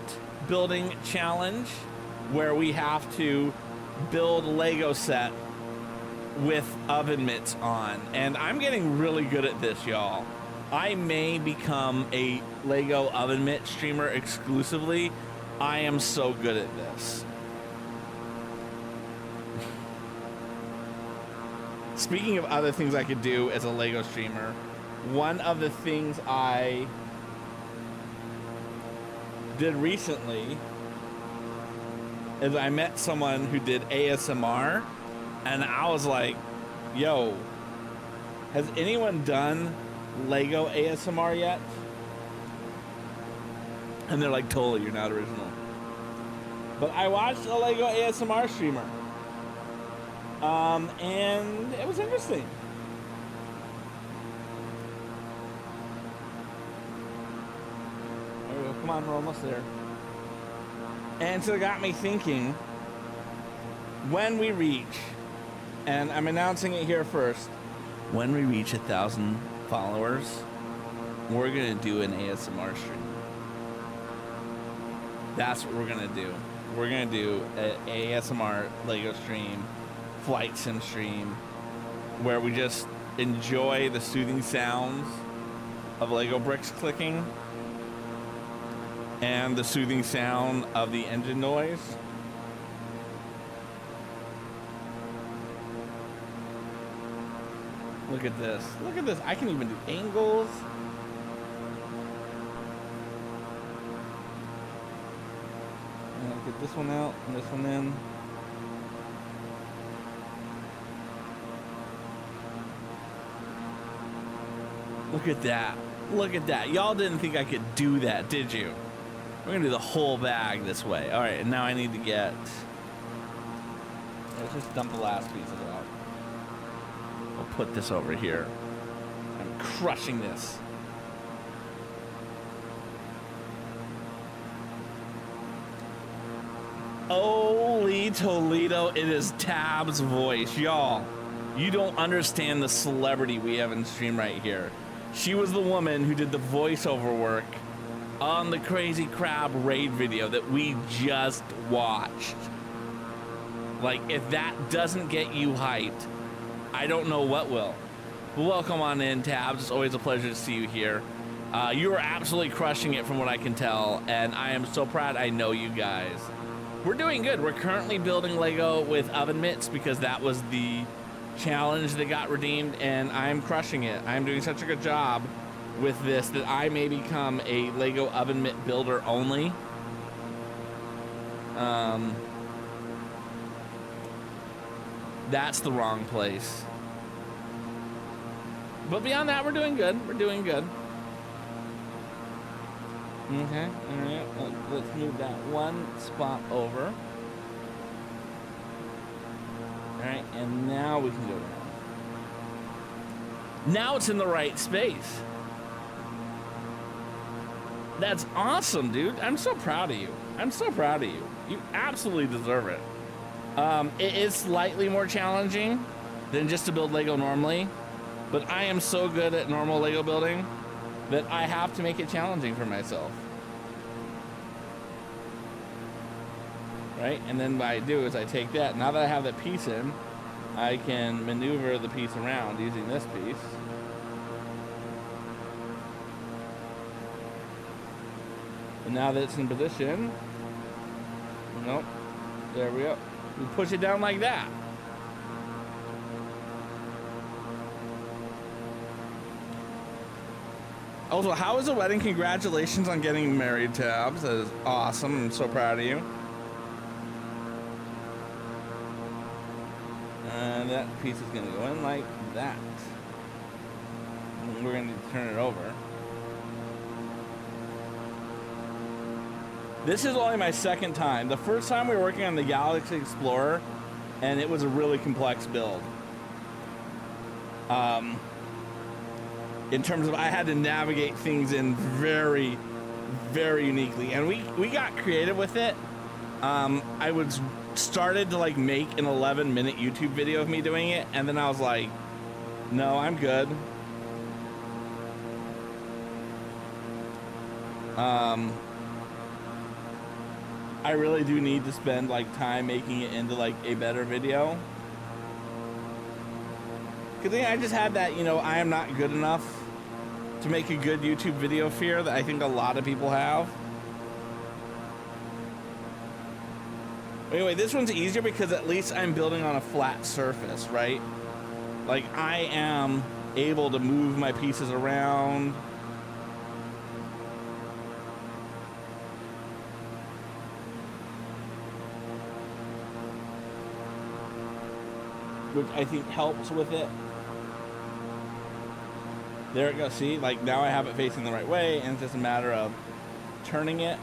building challenge where we have to build a Lego set with oven mitts on. And I'm getting really good at this, y'all. I may become a Lego oven mitt streamer exclusively. I am so good at this. Speaking of other things I could do as a Lego streamer, one of the things I did recently is I met someone who did ASMR, and I was like, yo, has anyone done Lego ASMR yet? And they're like, totally, you're not original. But I watched a Lego ASMR streamer, and it was interesting. There we go. Come on, we're almost there. And so it got me thinking, when we reach, and I'm announcing it here first, when we reach 1,000 followers, we're gonna do an ASMR stream. That's what we're gonna do. We're gonna do an ASMR Lego stream, flight sim stream, where we just enjoy the soothing sounds of Lego bricks clicking and the soothing sound of the engine noise. Look at this. Look at this. I can even do angles. Get this one out and this one in. Look at that. Look at that. Y'all didn't think I could do that, did you? We're gonna do the whole bag this way. All right, and now I need to get... Let's just dump the last pieces out. I'll put this over here. I'm crushing this. Holy Toledo, it is Tab's voice. Y'all, you don't understand the celebrity we have in stream right here. She was the woman who did the voiceover work on the Crazy Crab raid video that we just watched. Like, if that doesn't get you hyped, I don't know what will. Welcome on in, Tabs. It's always a pleasure to see you here. You are absolutely crushing it from what I can tell, and I am so proud. I know you guys. We're doing good. We're currently building Lego with oven mitts because that was the challenge that got redeemed, and I'm crushing it. I'm doing such a good job with this that I may become a Lego oven mitt builder only. That's the wrong place. But beyond that, we're doing good. We're doing good. Okay, all right. Let's move that one spot over. All right, and now we can go down. Now it's in the right space. That's awesome, dude. I'm so proud of you. I'm so proud of you. You absolutely deserve it. It is slightly more challenging than just to build Lego normally, but I am so good at normal Lego building that I have to make it challenging for myself. Right? And then what I do is I take that, now that I have that piece in, I can maneuver the piece around using this piece. And now that it's in position, nope, there we go. We push it down like that. Also, how was the wedding? Congratulations on getting married, Tabs. That is awesome. I'm so proud of you. And that piece is gonna go in like that. And we're gonna need to turn it over. This is only my second time. The first time we were working on the Galaxy Explorer, and it was a really complex build. In terms of, I had to navigate things in very, very uniquely, and we got creative with it. I was started to like make an 11-minute YouTube video of me doing it, and then I was like, no, I'm good. I really do need to spend like time making it into like a better video. Cause I just had that, you know, I am not good enough to make a good YouTube video fear that I think a lot of people have. Anyway, this one's easier because at least I'm building on a flat surface, right? Like I am able to move my pieces around. Which I think helps with it. There it goes, see? Like now I have it facing the right way, and it's just a matter of turning it.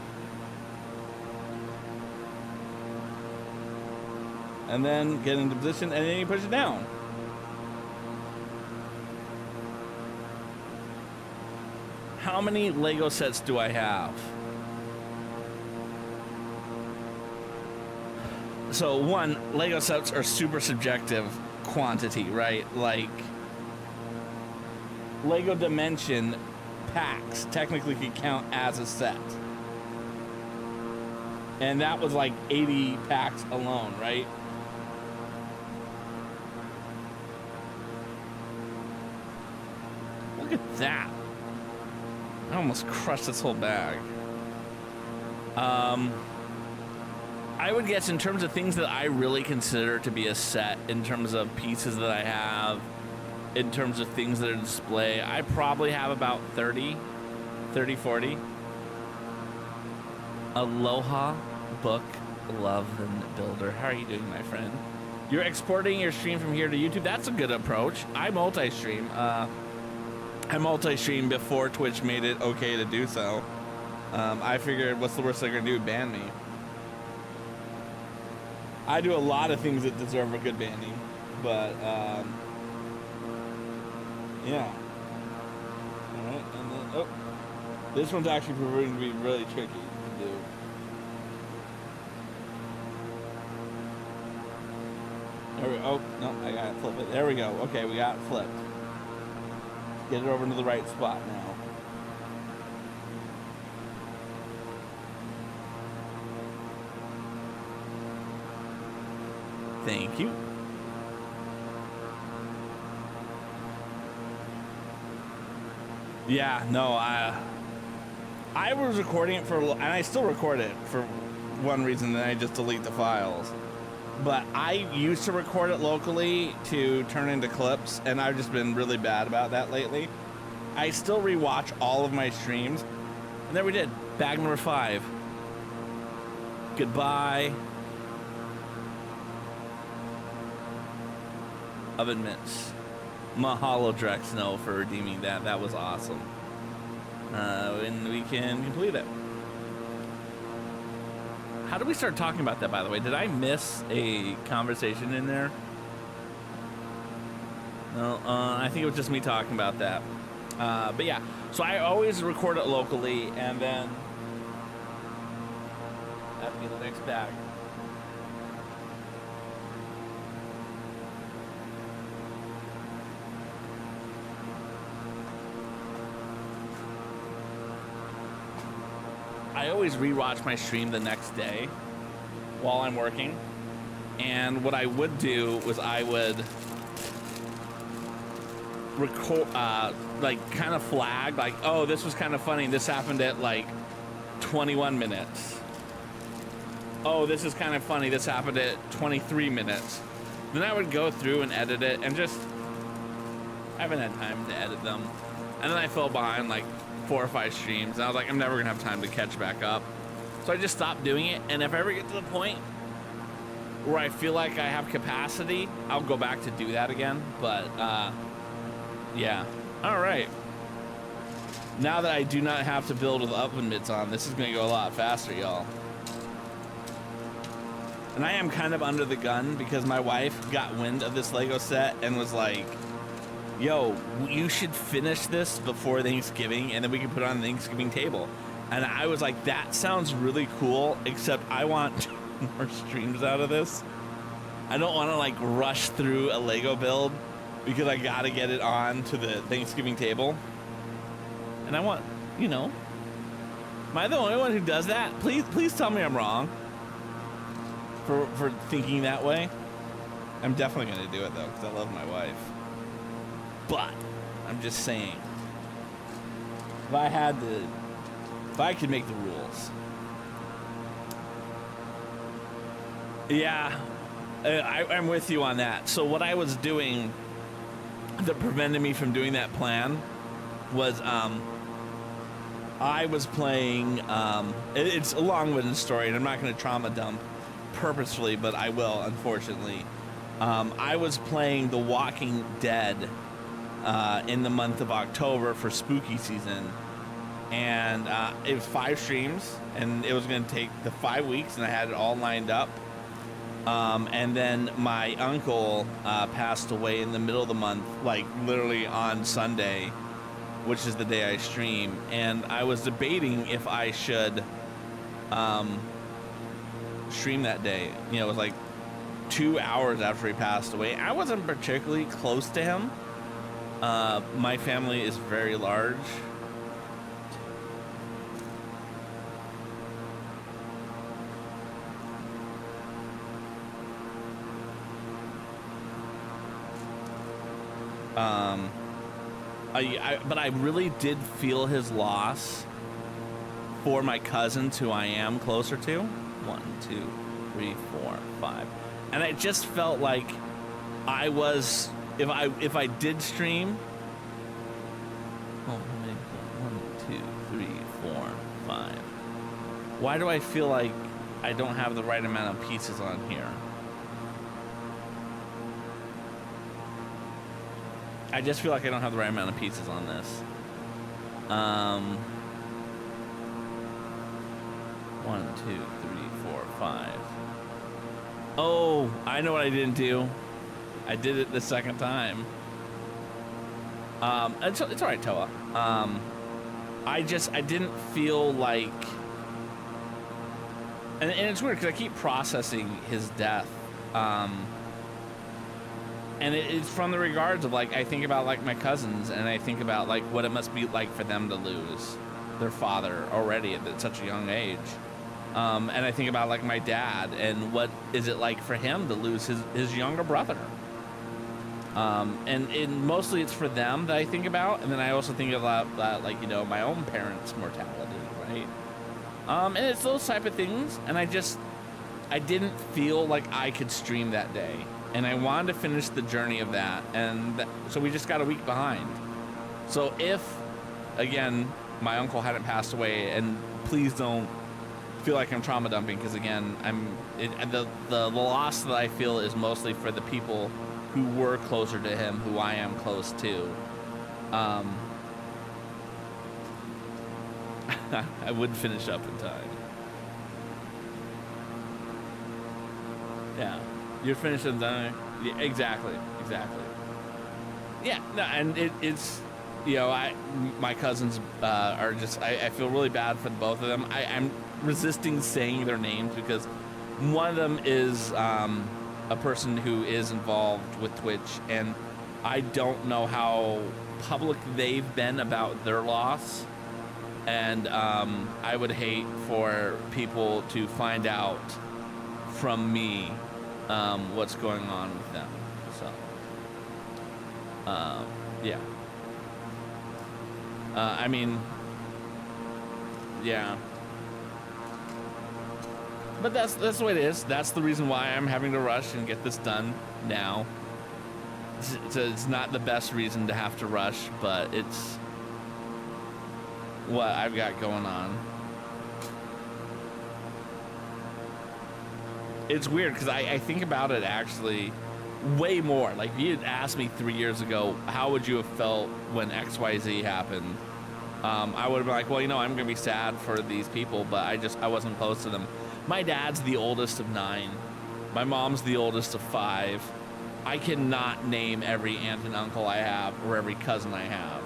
And then get into position, and then you push it down. How many Lego sets do I have? So one, Lego sets are super subjective quantity, right? Like Lego Dimension packs technically could count as a set. And that was like 80 packs alone, right? Look at that. I almost crushed this whole bag. I would guess in terms of things that I really consider to be a set, in terms of pieces that I have, in terms of things that are display, I probably have about 30, 40. Aloha, book, love, and builder. How are you doing, my friend? You're exporting your stream from here to YouTube. That's a good approach. I multi-stream. I multi-stream before Twitch made it okay to do so. I figured, what's the worst they're gonna do? Ban me. I do a lot of things that deserve a good banning, but yeah. All right, and then oh, this one's actually proving to be really tricky to do. There we go. Oh no, I got it flip it. There we go. Okay, we got it flipped. Get it over into the right spot now. Thank you. Yeah, no, I was recording it for, and I still record it for one reason, then I just delete the files. But I used to record it locally to turn into clips, and I've just been really bad about that lately. I still rewatch all of my streams, and there we did. Bag number 5. Goodbye. Oven mitts. Mahalo Drexno for redeeming that. That was awesome. And we can complete it. How did we start talking about that, by the way? Did I miss a conversation in there? No, I think it was just me talking about that. But yeah, so I always record it locally, and then mixed bag. I always rewatch my stream the next day while I'm working, and what I would do was I would record, like kind of flag, like, oh, this was kind of funny. This happened at like 21 minutes. Oh, this is kind of funny. This happened at 23 minutes. Then I would go through and edit it, and just I haven't had time to edit them. And then I fell behind like 4 or 5 streams, and I was like, I'm never gonna have time to catch back up. So I just stopped doing it, and if I ever get to the point where I feel like I have capacity, I'll go back to do that again. But yeah. All right. Now that I do not have to build with oven mitts on, this is gonna go a lot faster, y'all. And I am kind of under the gun because my wife got wind of this Lego set and was like, yo, you should finish this before Thanksgiving, and then we can put it on the Thanksgiving table. And I was like, that sounds really cool, except I want more streams out of this. I don't want to like rush through a Lego build because I got to get it on to the Thanksgiving table. And I want, you know, am I the only one who does that? Please tell me I'm wrong for thinking that way. I'm definitely going to do it though, because I love my wife. But I'm just saying, if I could make the rules. Yeah, I'm with you on that. So what I was doing that prevented me from doing that plan was I was playing, it's a long-winded story, and I'm not going to trauma dump purposefully, but I will, unfortunately. I was playing The Walking Dead in the month of October for spooky season, and it was 5 streams, and it was going to take the 5 weeks, and I had it all lined up. And then my uncle passed away in the middle of the month, like literally on Sunday, which is the day I stream, and I was debating if I should stream that day. You know, it was like 2 hours after he passed away. I wasn't particularly close to him. My family is very large. But I really did feel his loss for my cousins who I am closer to. 1, 2, 3, 4, 5. And I just felt like I was, if I did stream, oh, how many? 1, 2, 3, 4, 5. Why do I feel like I don't have the right amount of pieces on here? I just feel like I don't have the right amount of pieces on this. 1, 2, 3, 4, 5. Oh, I know what I didn't do. I did it the second time. It's all right, Toa. I didn't feel like, and it's weird because I keep processing his death. And it's from the regards of, like, I think about, like, my cousins, and I think about, like, what it must be like for them to lose their father already at such a young age. And I think about, like, my dad, and what is it like for him to lose his younger brother. And mostly it's for them that I think about, and then I also think about, like, you know, my own parents' mortality, right? And it's those type of things, and I didn't feel like I could stream that day. And I wanted to finish the journey of that, and so we just got a week behind. So if, again, my uncle hadn't passed away, and please don't feel like I'm trauma dumping, because again, the loss that I feel is mostly for the people who were closer to him, who I am close to. I would finish up in time. Yeah. You're finishing the, yeah, exactly. Yeah, no, and it's, you know, my cousins are just, I feel really bad for both of them. I'm resisting saying their names because One of them is a person who is involved with Twitch, and I don't know how public they've been about their loss. And I would hate for people to find out from me what's going on with them. So, yeah. I mean, yeah. But that's the way it is. That's the reason why I'm having to rush and get this done now. It's not the best reason to have to rush, but it's what I've got going on. It's weird because I think about it actually way more. Like, if you had asked me 3 years ago, how would you have felt when XYZ happened? I would have been like, well, you know, I'm going to be sad for these people, but I wasn't close to them. My dad's the oldest of 9. My mom's the oldest of 5. I cannot name every aunt and uncle I have or every cousin I have.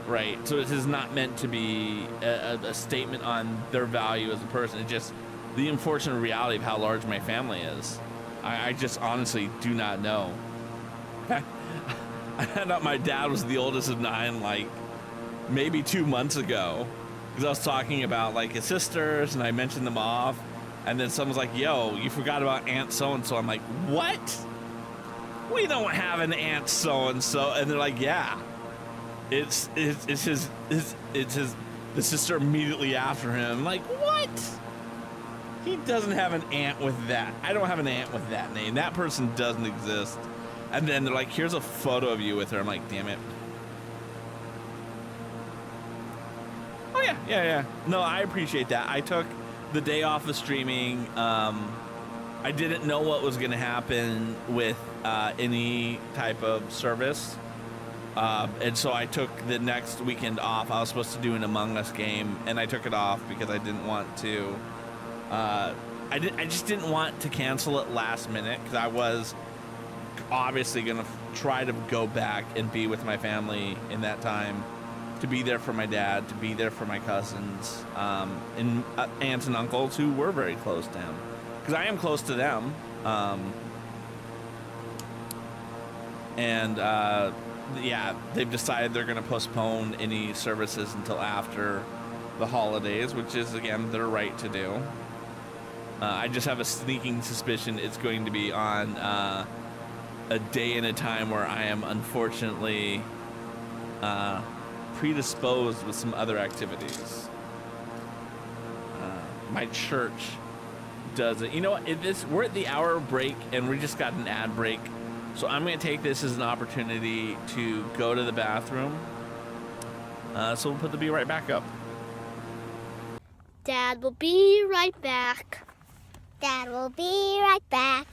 Right? So this is not meant to be a statement on their value as a person. It's just the unfortunate reality of how large my family is. I just honestly do not know. I found out my dad was the oldest of 9 like maybe 2 months ago, because I was talking about like his sisters and I mentioned them off, and then someone's like, yo, you forgot about Aunt so-and-so. I'm like, what? We don't have an Aunt so-and-so. And they're like, yeah, it's the sister immediately after him. I'm like, what? He doesn't have an aunt with that. I don't have an aunt with that name. That person doesn't exist. And then they're like, here's a photo of you with her. I'm like, damn it. Oh, yeah. No, I appreciate that. I took the day off of streaming. I didn't know what was going to happen with any type of service. And so I took the next weekend off. I was supposed to do an Among Us game, and I took it off because I didn't want to. I just didn't want to cancel it last minute, because I was obviously going to try to go back and be with my family in that time, to be there for my dad, to be there for my cousins, and aunts and uncles who were very close to him, because I am close to them. Yeah, they've decided they're going to postpone any services until after the holidays, which is, again, their right to do. I just have a sneaking suspicion it's going to be on a day and a time where I am unfortunately predisposed with some other activities. My church does it. You know what? We're at the hour break, and we just got an ad break. So I'm going to take this as an opportunity to go to the bathroom. So we'll put the be right back up. Dad will be right back. Dad will be right back.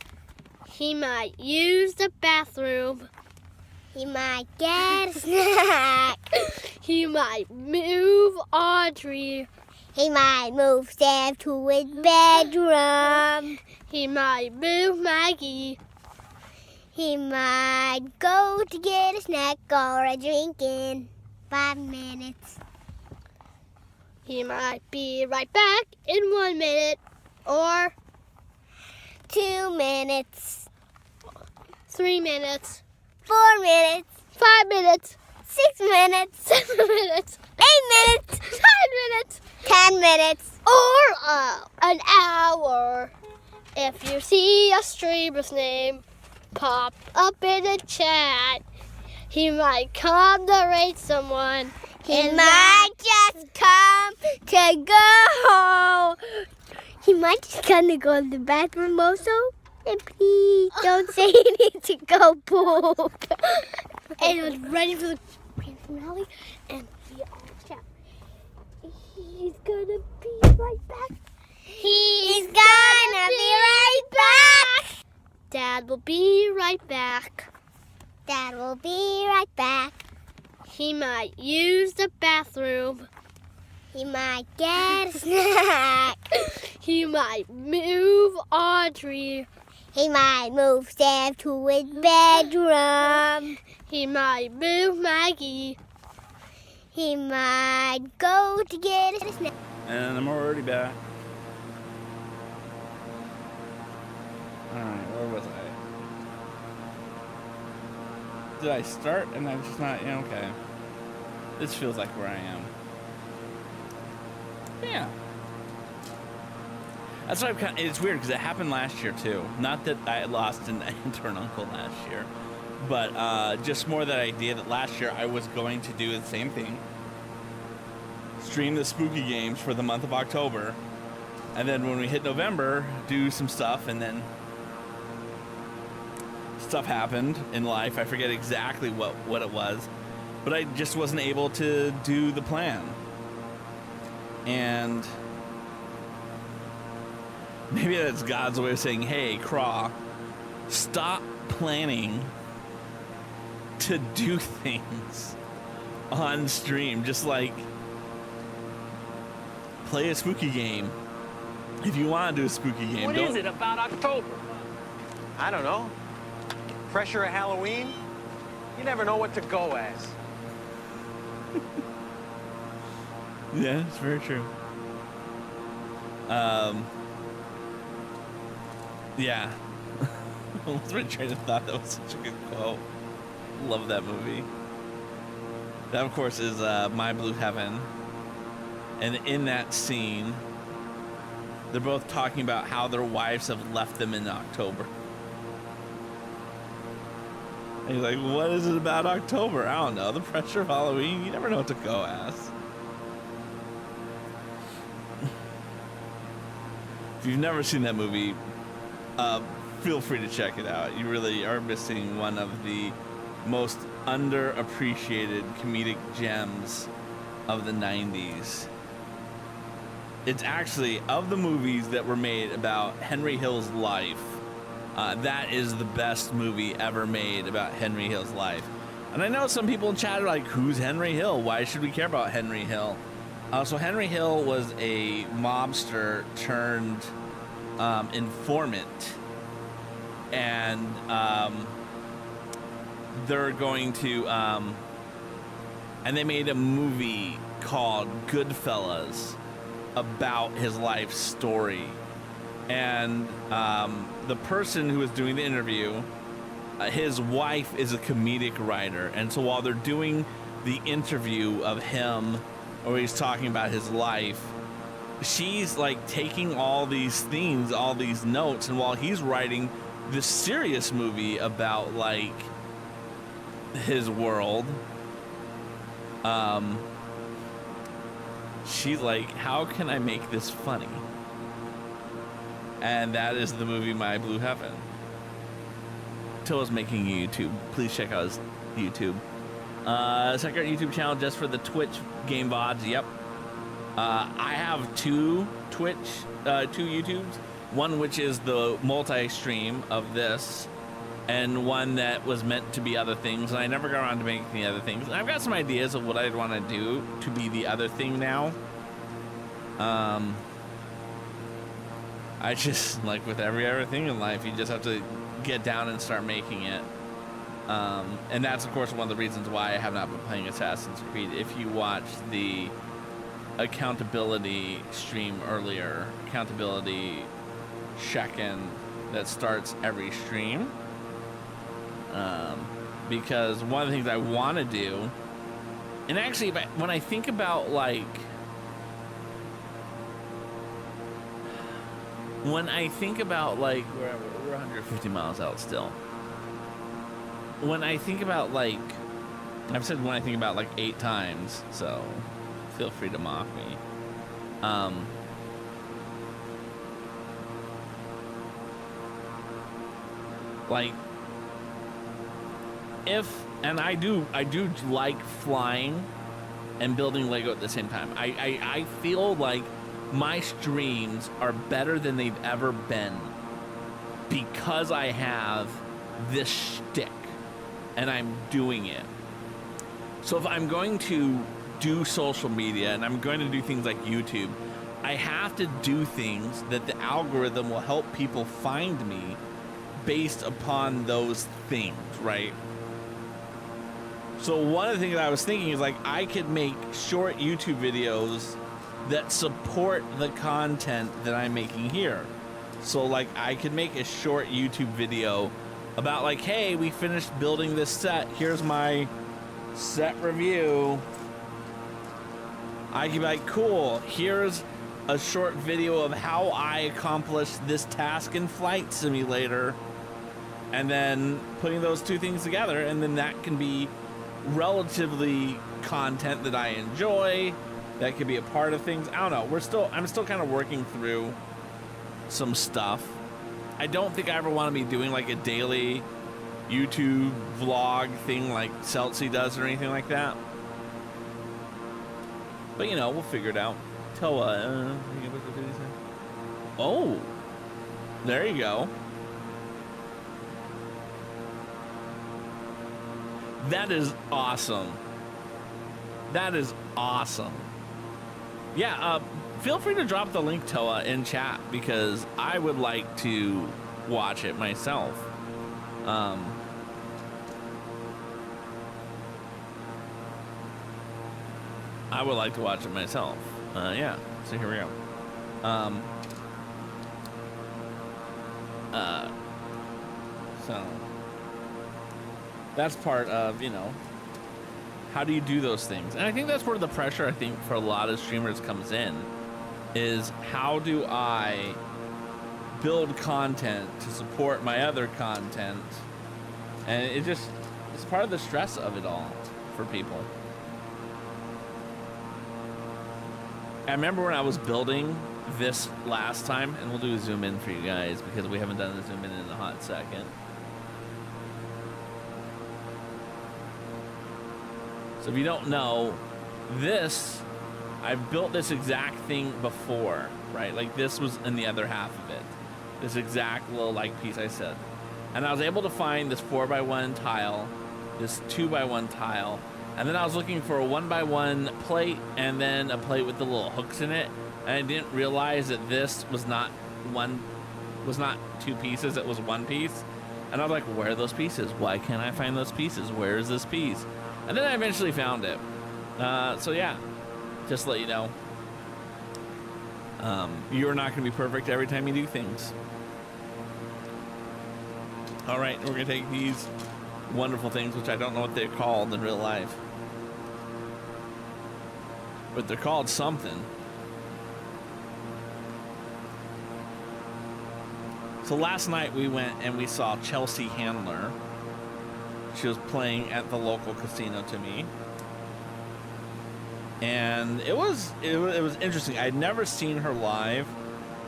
He might use the bathroom. He might get a snack. He might move Audrey. He might move Sam to his bedroom. He might move Maggie. He might go to get a snack or a drink in 5 minutes. He might be right back in 1 minute or 2 minutes, 3 minutes, 4 minutes, 5 minutes, 6 minutes, 7 minutes, 8 minutes, 9 minutes, 10 minutes, or an hour. If you see a streamer's name pop up in the chat, he might come to raid someone. He might just come to go. He might just come to go to the bathroom also. And please don't say you need to go poop. And I was ready for the grand finale, and we all chat. He's gonna be right back. He's gonna be right back. Dad will be right back. Dad will be right back. He might use the bathroom. He might get a snack. He might move Audrey. He might move Sam to his bedroom. He might move Maggie. He might go to get a snack. And I'm already back. did I start and I'm just not, yeah, okay. This feels like where I am. Yeah. That's why it's weird because it happened last year too. Not that I lost an aunt or an uncle last year, but just more that idea that last year I was going to do the same thing. Stream the spooky games for the month of October. And then when we hit November, do some stuff, and then stuff happened in life. I forget exactly what it was, but I just wasn't able to do the plan. And maybe that's God's way of saying, hey, Craw, stop planning to do things on stream. Just like play a spooky game. If you want to do a spooky game, What is it about October? I don't know. Pressure of Halloween? You never know what to go as. Yeah, it's very true. Yeah. That's my train of thought. That was such a good quote. Love that movie. That, of course, is My Blue Heaven. And in that scene, they're both talking about how their wives have left them in October. And he's like, what is it about October? I don't know. The pressure of Halloween? You never know what to go as. If you've never seen that movie, feel free to check it out. You really are missing one of the most underappreciated comedic gems of the 90s. It's actually, of the movies that were made about Henry Hill's life, that is the best movie ever made about Henry Hill's life. And I know some people in chat are like, who's Henry Hill? Why should we care about Henry Hill? So Henry Hill was a mobster turned informant. And they're going to, and they made a movie called Goodfellas about his life story. And the person who was doing the interview, his wife is a comedic writer. And so while they're doing the interview of him, or he's talking about his life, she's like taking all these things, all these notes, and while he's writing this serious movie about like his world, she's like, how can I make this funny? And that is the movie My Blue Heaven. Tilla's making a YouTube. Please check out his YouTube. Check out our YouTube channel just for the Twitch game VODs. Yep. I have two YouTubes. One which is the multi-stream of this, and one that was meant to be other things. And I never got around to making the other things. And I've got some ideas of what I'd want to do to be the other thing now. I just, like with every other thing in life, you just have to get down and start making it. And that's, of course, one of the reasons why I have not been playing Assassin's Creed. If you watched the accountability stream earlier, accountability check-in that starts every stream, because one of the things I want to do, and actually when I think about like, we're 150 miles out still. When I think about like, I've said when I think about like 8 times, so feel free to mock me. Like, and I do like flying and building Lego at the same time. I feel like my streams are better than they've ever been because I have this shtick and I'm doing it. So if I'm going to do social media and I'm going to do things like YouTube, I have to do things that the algorithm will help people find me based upon those things, right? So one of the things I was thinking is like, I could make short YouTube videos that support the content that I'm making here. So like I could make a short YouTube video about like, hey, we finished building this set. Here's my set review. I can be like, cool, here's a short video of how I accomplished this task in Flight Simulator. And then putting those two things together, and then that can be relatively content that I enjoy, that could be a part of things. I don't know, I'm still kind of working through some stuff. I don't think I ever want to be doing like a daily YouTube vlog thing like Celtsy does or anything like that. But you know, we'll figure it out. Toa, oh, there you go. That is awesome. That is awesome. Yeah, feel free to drop the link, Toa, in chat, because I would like to watch it myself. I would like to watch it myself. Yeah, so here we go. So that's part of, you know, how do you do those things? And I think that's where the pressure, I think, for a lot of streamers comes in, is how do I build content to support my other content? And it's part of the stress of it all for people. I remember when I was building this last time, and we'll do a zoom in for you guys because we haven't done a zoom in a hot second. So if you don't know, I've built this exact thing before, right? Like this was in the other half of it. This exact little like piece I said. And I was able to find this 4x1 tile, this 2x1 tile, and then I was looking for a 1x1 plate and then a plate with the little hooks in it. And I didn't realize that this was not two pieces, it was one piece. And I was like, where are those pieces? Why can't I find those pieces? Where is this piece? And then I eventually found it. So yeah, just to let you know, you're not gonna be perfect every time you do things. All right, we're gonna take these wonderful things, which I don't know what they're called in real life, but they're called something. So last night we went and we saw Chelsea Handler. She was playing at the local casino to me, and it was interesting. I'd never seen her live.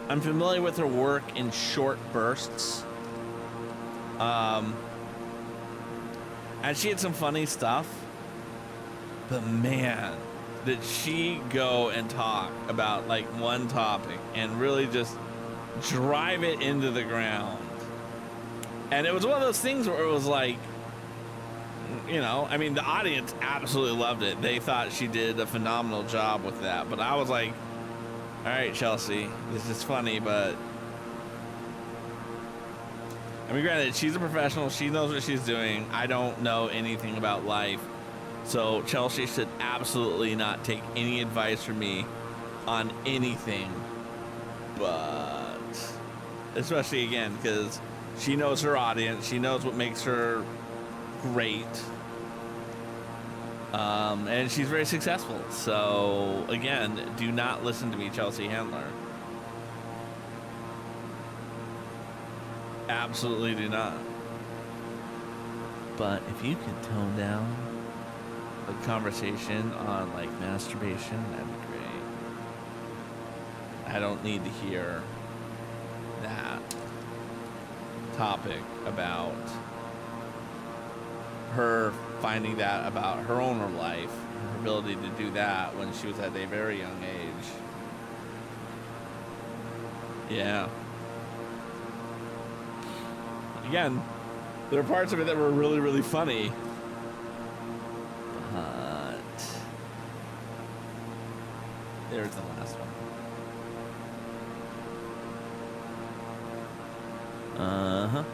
I'm familiar with her work in short bursts, and she had some funny stuff. But man, did she go and talk about like one topic and really just drive it into the ground. And it was one of those things where it was like, you know, I mean, the audience absolutely loved it. They thought she did a phenomenal job with that. But I was like, all right, Chelsea, this is funny, but I mean, granted, she's a professional. She knows what she's doing. I don't know anything about life. So Chelsea should absolutely not take any advice from me on anything. But especially, again, because she knows her audience. She knows what makes her great. And she's very successful. So again, do not listen to me, Chelsea Handler. Absolutely do not. But if you could tone down the conversation on like masturbation, that'd be great. I don't need to hear that topic about her finding that about her own life, her ability to do that when she was at a very young age. Yeah. Again, there are parts of it that were really, really funny. But there's the last one. Uh-huh.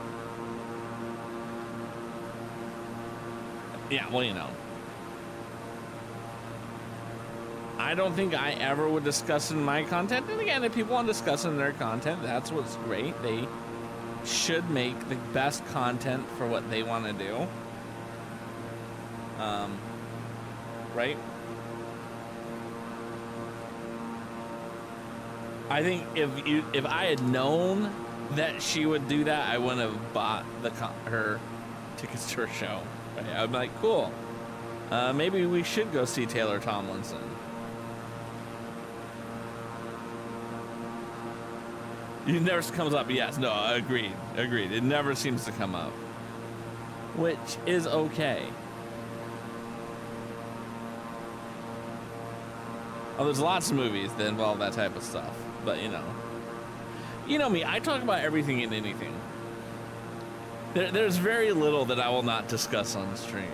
Yeah, well, you know. I don't think I ever would discuss in my content. And again, if people want to discuss in their content, that's what's great. They should make the best content for what they want to do. Right? I think if I had known that she would do that, I wouldn't have bought her tickets to her show. Right? I'd be like, cool. Maybe we should go see Taylor Tomlinson. It never comes up. Yes, no, agreed. It never seems to come up, which is okay. Oh, there's lots of movies that involve that type of stuff, but you know me. I talk about everything and anything. There's very little that I will not discuss on the stream.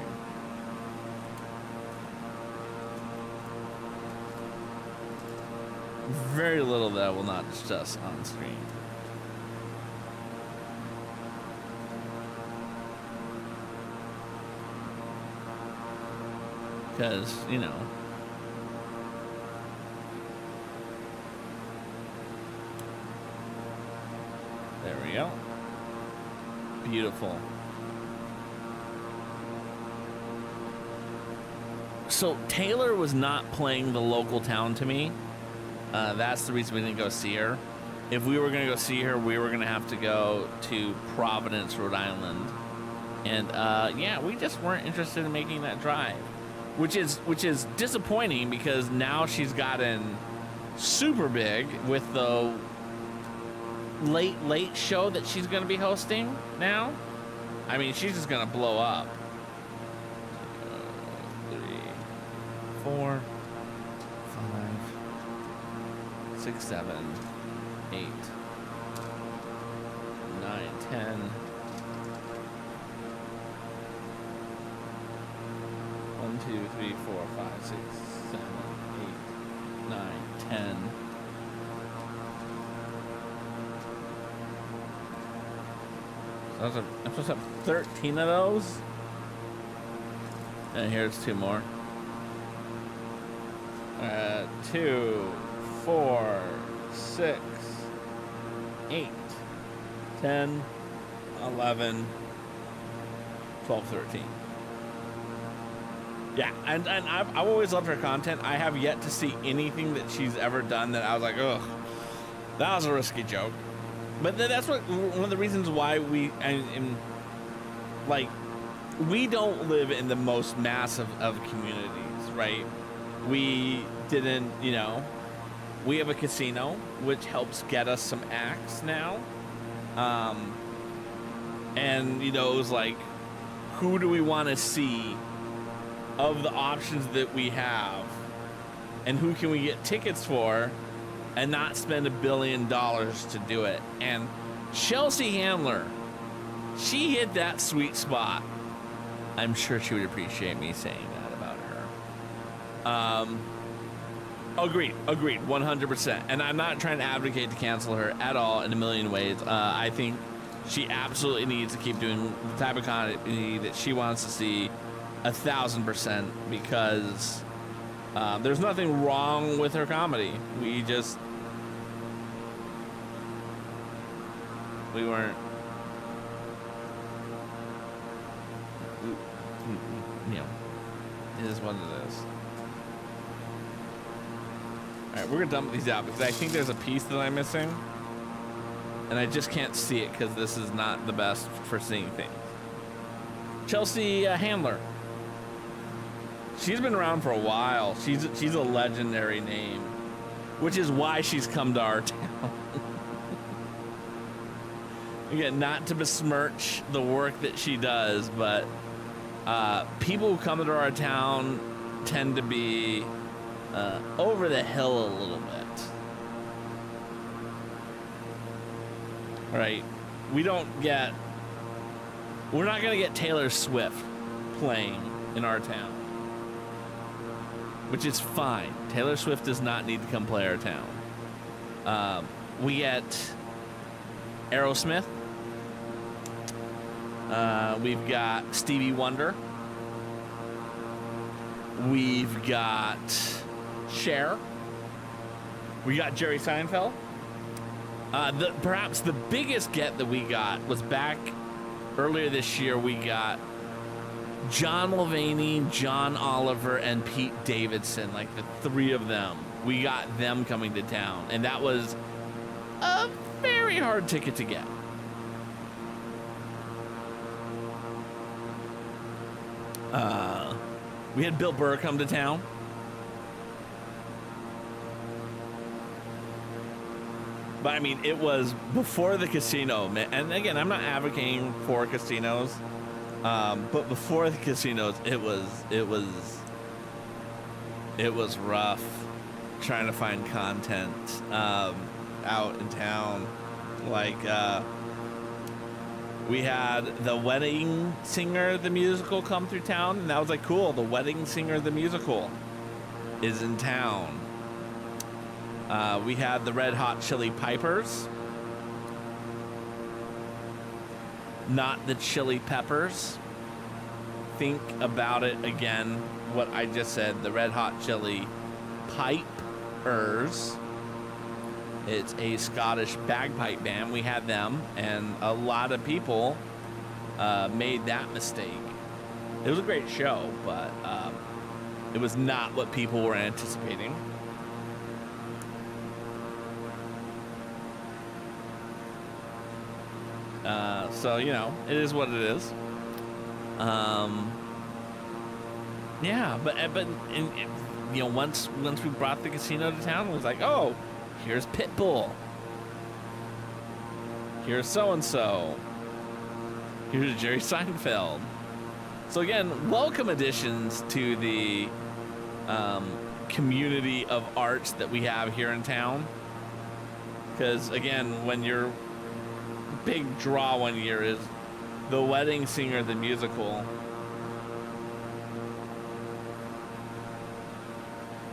Very little that I will not discuss on screen. Because, you know. There we go. Beautiful. So Taylor was not playing the local town to me. That's the reason we didn't go see her. If we were going to go see her, we were going to have to go to Providence, Rhode Island. And yeah, we just weren't interested in making that drive, which is disappointing because now she's gotten super big with the late show that she's going to be hosting now. I mean, she's just going to blow up. 3, 4, 5, 6, 7, 8, 9, 10. 1, 2, 3, 4, 5, 6, 7, 8, 9, 10. I'm supposed to have 13 of those. And here's 2 more. 2, 4, 6, 8, 10, 11, 12, 13. Yeah, and I've always loved her content. I have yet to see anything that she's ever done that I was like, ugh, that was a risky joke. But that's one of the reasons why we don't live in the most massive of communities, right? We didn't, we have a casino, which helps get us some acts now. And, it was like, who do we want to see of the options that we have? And who can we get tickets for and not spend $1 billion to do it? And Chelsea Handler, she hit that sweet spot. I'm sure she would appreciate me saying that about her. Agreed, 100%. And I'm not trying to advocate to cancel her at all in a million ways. I think she absolutely needs to keep doing the type of comedy that she wants to see 1,000%, because there's nothing wrong with her comedy. We weren't. It is what it is. All right, we're gonna dump these out because I think there's a piece that I'm missing, and I just can't see it because this is not the best for seeing things. Chelsea Handler. She's been around for a while. She's a legendary name, which is why she's come to our town. Again, not to besmirch the work that she does, but people who come to our town tend to be over the hill a little bit. Right? We're not going to get Taylor Swift playing in our town, which is fine. Taylor Swift does not need to come play our town. We get Aerosmith. We've got Stevie Wonder. We've got Cher. We got Jerry Seinfeld. Perhaps the biggest get that we got was back earlier this year. We got John Mulvaney, John Oliver, and Pete Davidson, like the three of them. We got them coming to town, and that was a very hard ticket to get. We had Bill Burr come to town. But I mean, it was before the casino, and again, I'm not advocating for casinos, but before the casinos, it was rough trying to find content out in town. Like we had the Wedding Singer the musical come through town, and that was like cool. The Wedding Singer the musical is in town. We had the Red Hot Chili Pipers, not the Chili Peppers. Think about it again, what I just said, the Red Hot Chili Pipers. It's a Scottish bagpipe band. We had them, and a lot of people made that mistake. It was a great show, but it was not what people were anticipating. So, you know, it is what it is. Yeah, but you know, once we brought the casino to town, it was like, oh, here's Pitbull. Here's so-and-so. Here's Jerry Seinfeld. So again, welcome additions to the community of arts that we have here in town. Because again, when your big draw one year is the Wedding Singer the musical,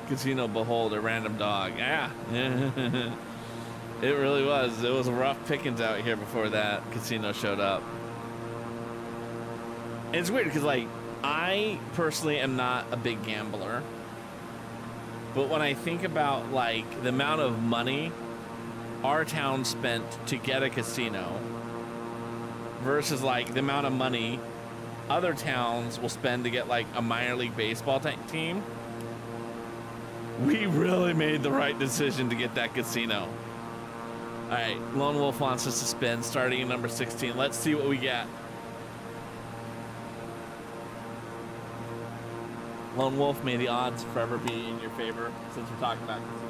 Casino Behold, a Random Dog. Yeah. It really was. It was rough pickings out here before that casino showed up. And it's weird because, like, I personally am not a big gambler. But when I think about, like, the amount of money our town spent to get a casino versus, like, the amount of money other towns will spend to get, like, a minor league baseball team, we really made the right decision to get that casino. All right, Lone Wolf wants us to spin, starting at number 16. Let's see what we get. Lone Wolf, may the odds forever be in your favor, since we're talking about casinos.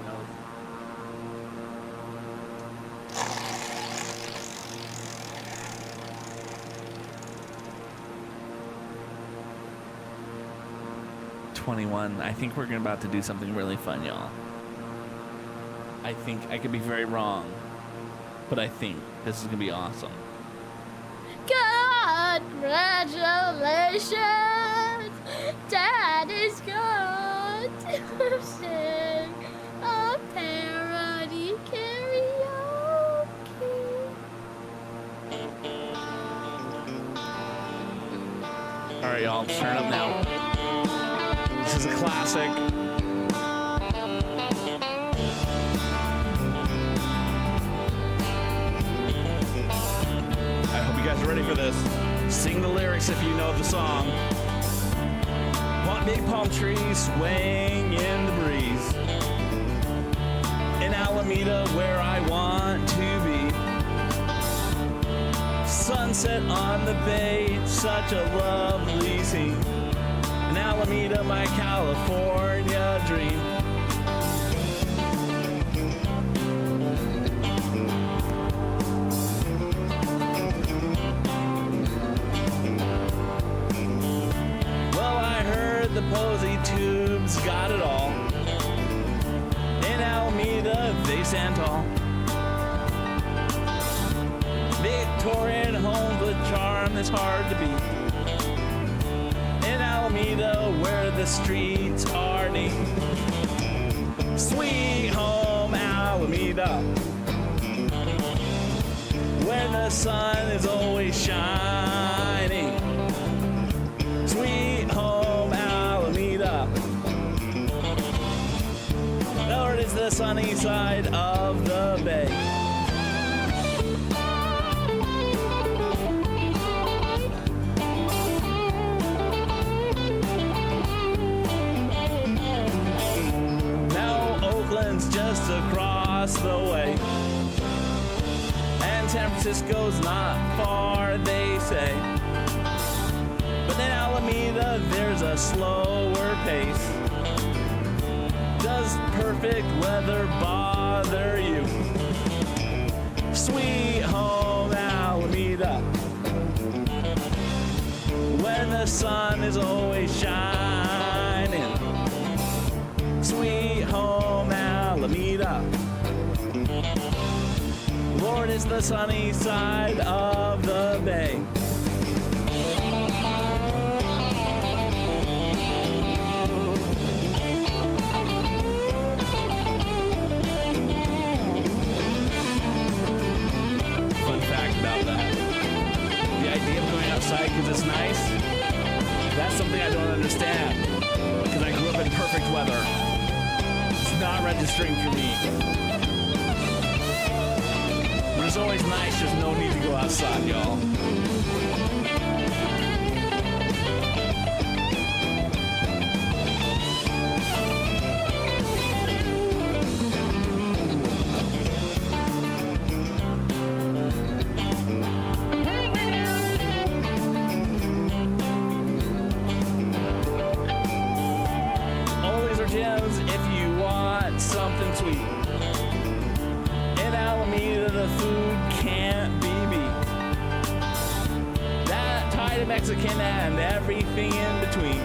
$21. I think we're about to do something really fun, y'all. I think I could be very wrong, but I think this is gonna be awesome. Congratulations, Daddy's got to sing a parody karaoke. All right, y'all, turn up now. This is a classic. I hope you guys are ready for this. Sing the lyrics if you know the song. Want big palm trees swaying in the breeze. In Alameda, where I want to be. Sunset on the bay, such a lovely scene. In Alameda, my California dream. Well, I heard the Posey Tubes got it all. In Alameda, they stand tall. Victorian homes with charm that's hard to beat. In Alameda, where the streets are neat. Sweet home Alameda, where the sun is always shining. Sweet home Alameda, Lord, is the sunny side of the bay. Island's just across the way. And San Francisco's not far, they say. But in Alameda, there's a slower pace. Does perfect weather bother you? Sweet home Alameda, where the sun is always shining. Sweet home Alameda, Lord, it's the sunny side of the bay. Fun fact about that. The idea of going outside because it's nice, that's something I don't understand. Because I grew up in perfect weather. It's not registering for me. But it's always nice, just no need to go outside, y'all. Oldies or gems if you want something sweet. In Alameda, the food can't be beat. That Thai to Mexican and everything in between.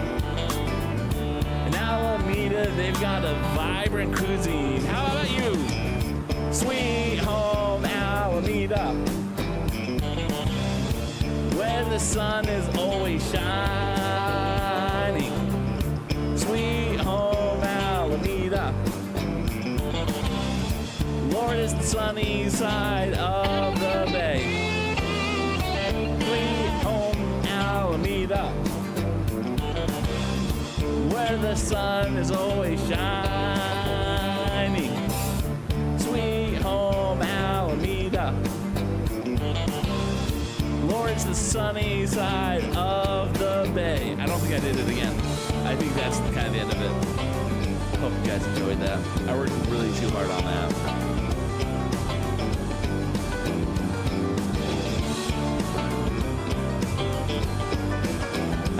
In Alameda, they've got a vibrant cuisine. How about you? Sweet home Alameda, where the sun is always shining. Sweet home Alameda, Lord, it's the sunny side of the bay. Sweet home Alameda, where the sun is always shining. Sweet home Alameda, Lord, it's the sunny side of the bay. I don't think I did it again. I think that's kind of the end of it. Hope you guys enjoyed that. I worked really too hard on that.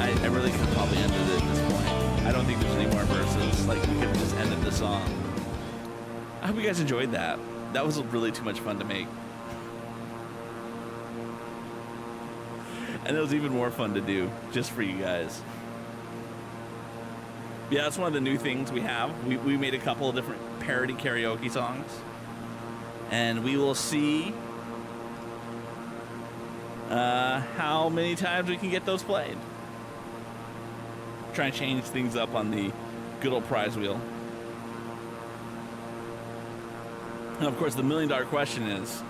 I really could have probably ended it at this point. I don't think there's any more verses. Like, we could have just ended the song. I hope you guys enjoyed that. That was really too much fun to make. And it was even more fun to do, just for you guys. Yeah, that's one of the new things we have. We made a couple of different parody karaoke songs. And we will see how many times we can get those played. Try and change things up on the good old prize wheel. And of course, the $1 million question is,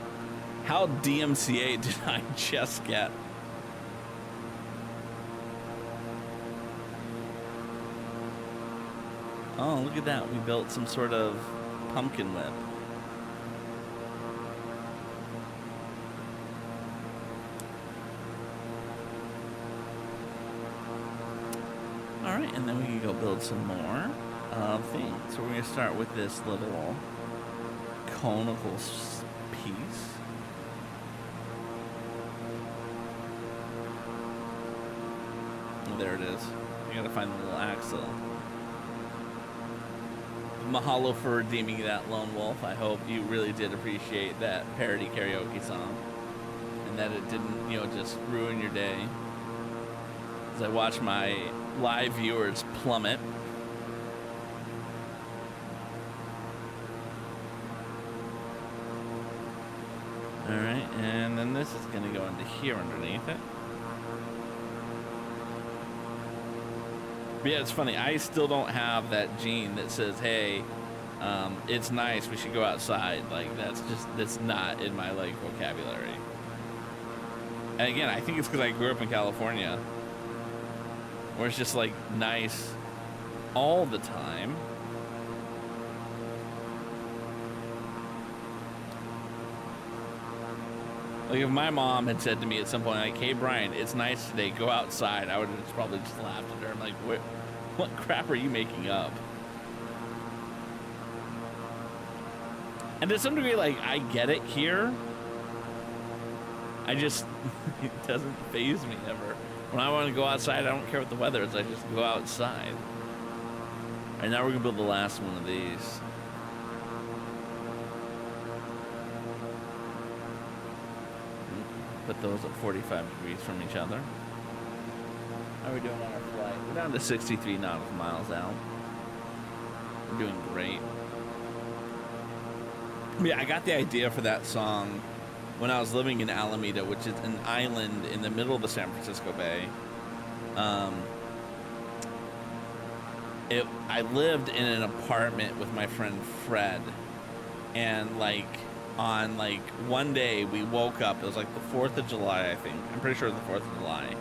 how DMCA did I just get? Oh, look at that. We built some sort of pumpkin whip. All right, and then we can go build some more things. So we're going to start with this little conical piece. Oh, there it is. You got to find the little axle. Mahalo for redeeming that lone wolf. I hope you really did appreciate that parody karaoke song, and that it didn't, just ruin your day. As I watch my live viewers plummet. All right, and then this is going to go into here underneath it. But yeah, it's funny. I still don't have that gene that says, hey, it's nice, we should go outside. Like, that's not in my, vocabulary. And again, I think it's because I grew up in California, where it's just, nice all the time. Like, if my mom had said to me at some point, hey, Brian, it's nice today, go outside, I would have probably just laughed at her. I'm like, what crap are you making up? And to some degree, like, I get it here. I just, it doesn't faze me ever. When I want to go outside, I don't care what the weather is. I just go outside. All right, now we're gonna build the last one of these. Put those at 45 degrees from each other. How are we doing on our flight? We're down to 63 nautical miles out. We're doing great. Yeah, I got the idea for that song when I was living in Alameda, which is an island in the middle of the San Francisco Bay. I lived in an apartment with my friend Fred, and like on like one day we woke up. It was like the 4th of July, I think. I'm pretty sure it was the 4th of July.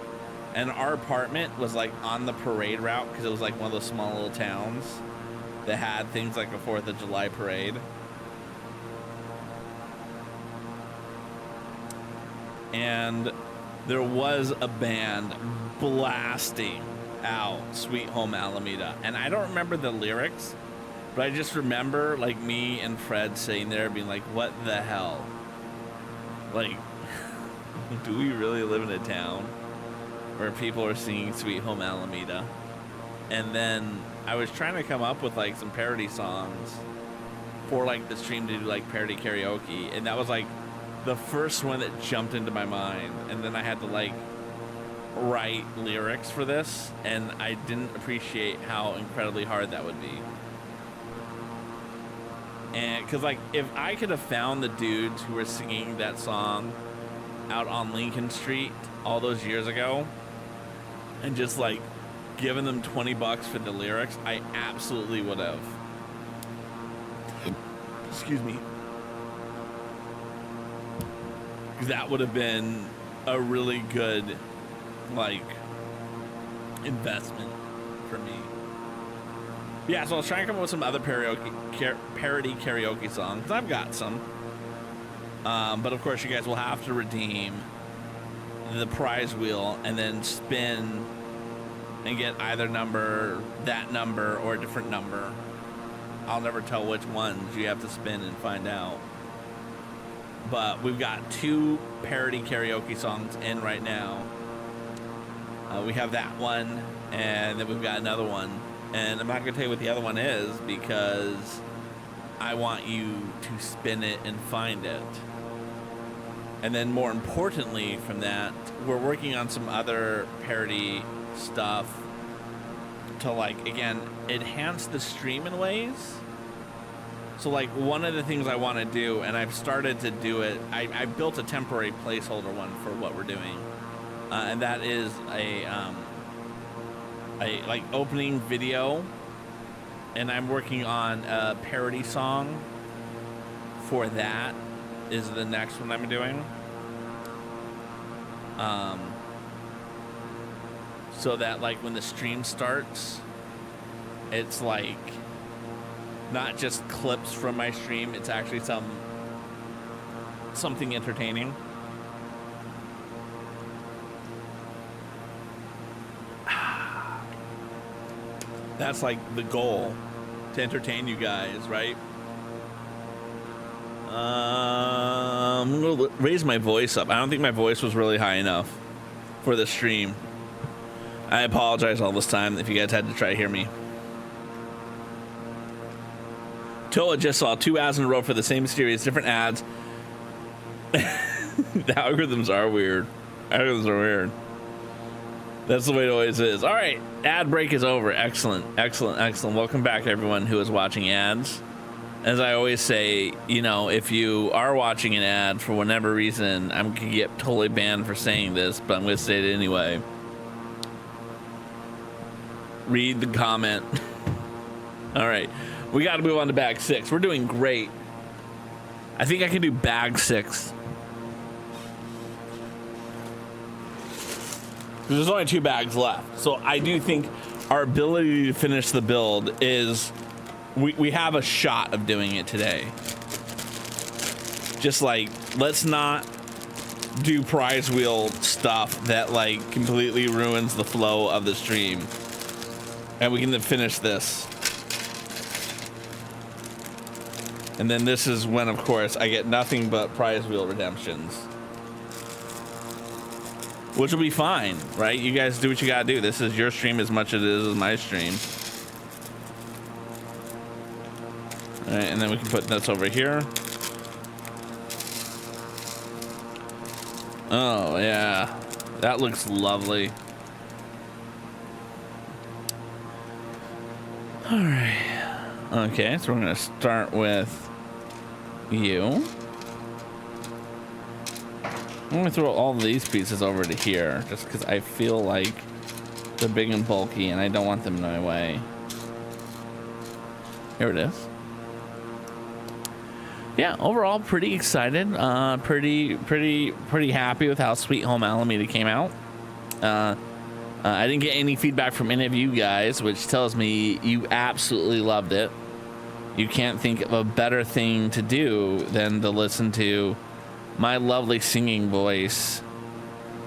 And our apartment was like on the parade route because it was like one of those small little towns that had things like a 4th of July parade. And there was a band blasting out Sweet Home Alameda. And I don't remember the lyrics, but I just remember like me and Fred sitting there being like, what the hell? Like, do we really live in a town where people are singing Sweet Home Alameda? And then I was trying to come up with like some parody songs for like the stream to do like parody karaoke. And that was like the first one that jumped into my mind. And then I had to like write lyrics for this, and I didn't appreciate how incredibly hard that would be. And because like if I could have found the dudes who were singing that song out on Lincoln Street all those years ago and just like given them $20 for the lyrics, I absolutely would have. Excuse me. That would have been a really good like investment for me. Yeah, so I was trying to come up with some other parody karaoke songs. I've got some, but of course you guys will have to redeem the prize wheel and then spin and get either number, that number, or a different number. I'll never tell which ones. You have to spin and find out. But we've got 2 parody karaoke songs in right now. We have that one, and then we've got another one. And I'm not going to tell you what the other one is because I want you to spin it and find it. And then more importantly from that, we're working on some other parody stuff to like, again, enhance the stream in ways. So like one of the things I want to do, and I've started to do it, I built a temporary placeholder one for what we're doing. And that is a like opening video, and I'm working on a parody song for that is the next one I'm doing. So that like when the stream starts, it's like not just clips from my stream, it's actually something entertaining. That's like the goal, to entertain you guys, right? I'm gonna raise my voice up. I don't think my voice was really high enough for the stream. I apologize all this time if you guys had to try to hear me. Tola just saw 2 ads in a row for the same series, different ads. The algorithms are weird. Algorithms are weird. That's the way it always is. All right, ad break is over. Excellent, excellent, excellent. Welcome back, everyone who is watching ads. As I always say, you know, if you are watching an ad for whatever reason, I'm going to get totally banned for saying this, but I'm going to say it anyway. Read the comment. All right, we got to move on to bag 6. We're doing great. I think I can do bag 6. There's only 2 bags left. So I do think our ability to finish the build is, we have a shot of doing it today. Just like, let's not do prize wheel stuff that like completely ruins the flow of the stream. And we can then finish this. And then this is when, of course, I get nothing but prize wheel redemptions. Which will be fine, right? You guys do what you gotta do. This is your stream as much as it is my stream. All right, and then we can put nuts over here. Oh, yeah. That looks lovely. All right. Okay, so we're gonna start with you. I'm gonna throw all these pieces over to here just because I feel like they're big and bulky and I don't want them in my way. Here it is. Yeah, overall pretty excited. Pretty happy with how Sweet Home Alameda came out. I didn't get any feedback from any of you guys, which tells me you absolutely loved it. You can't think of a better thing to do than to listen to my lovely singing voice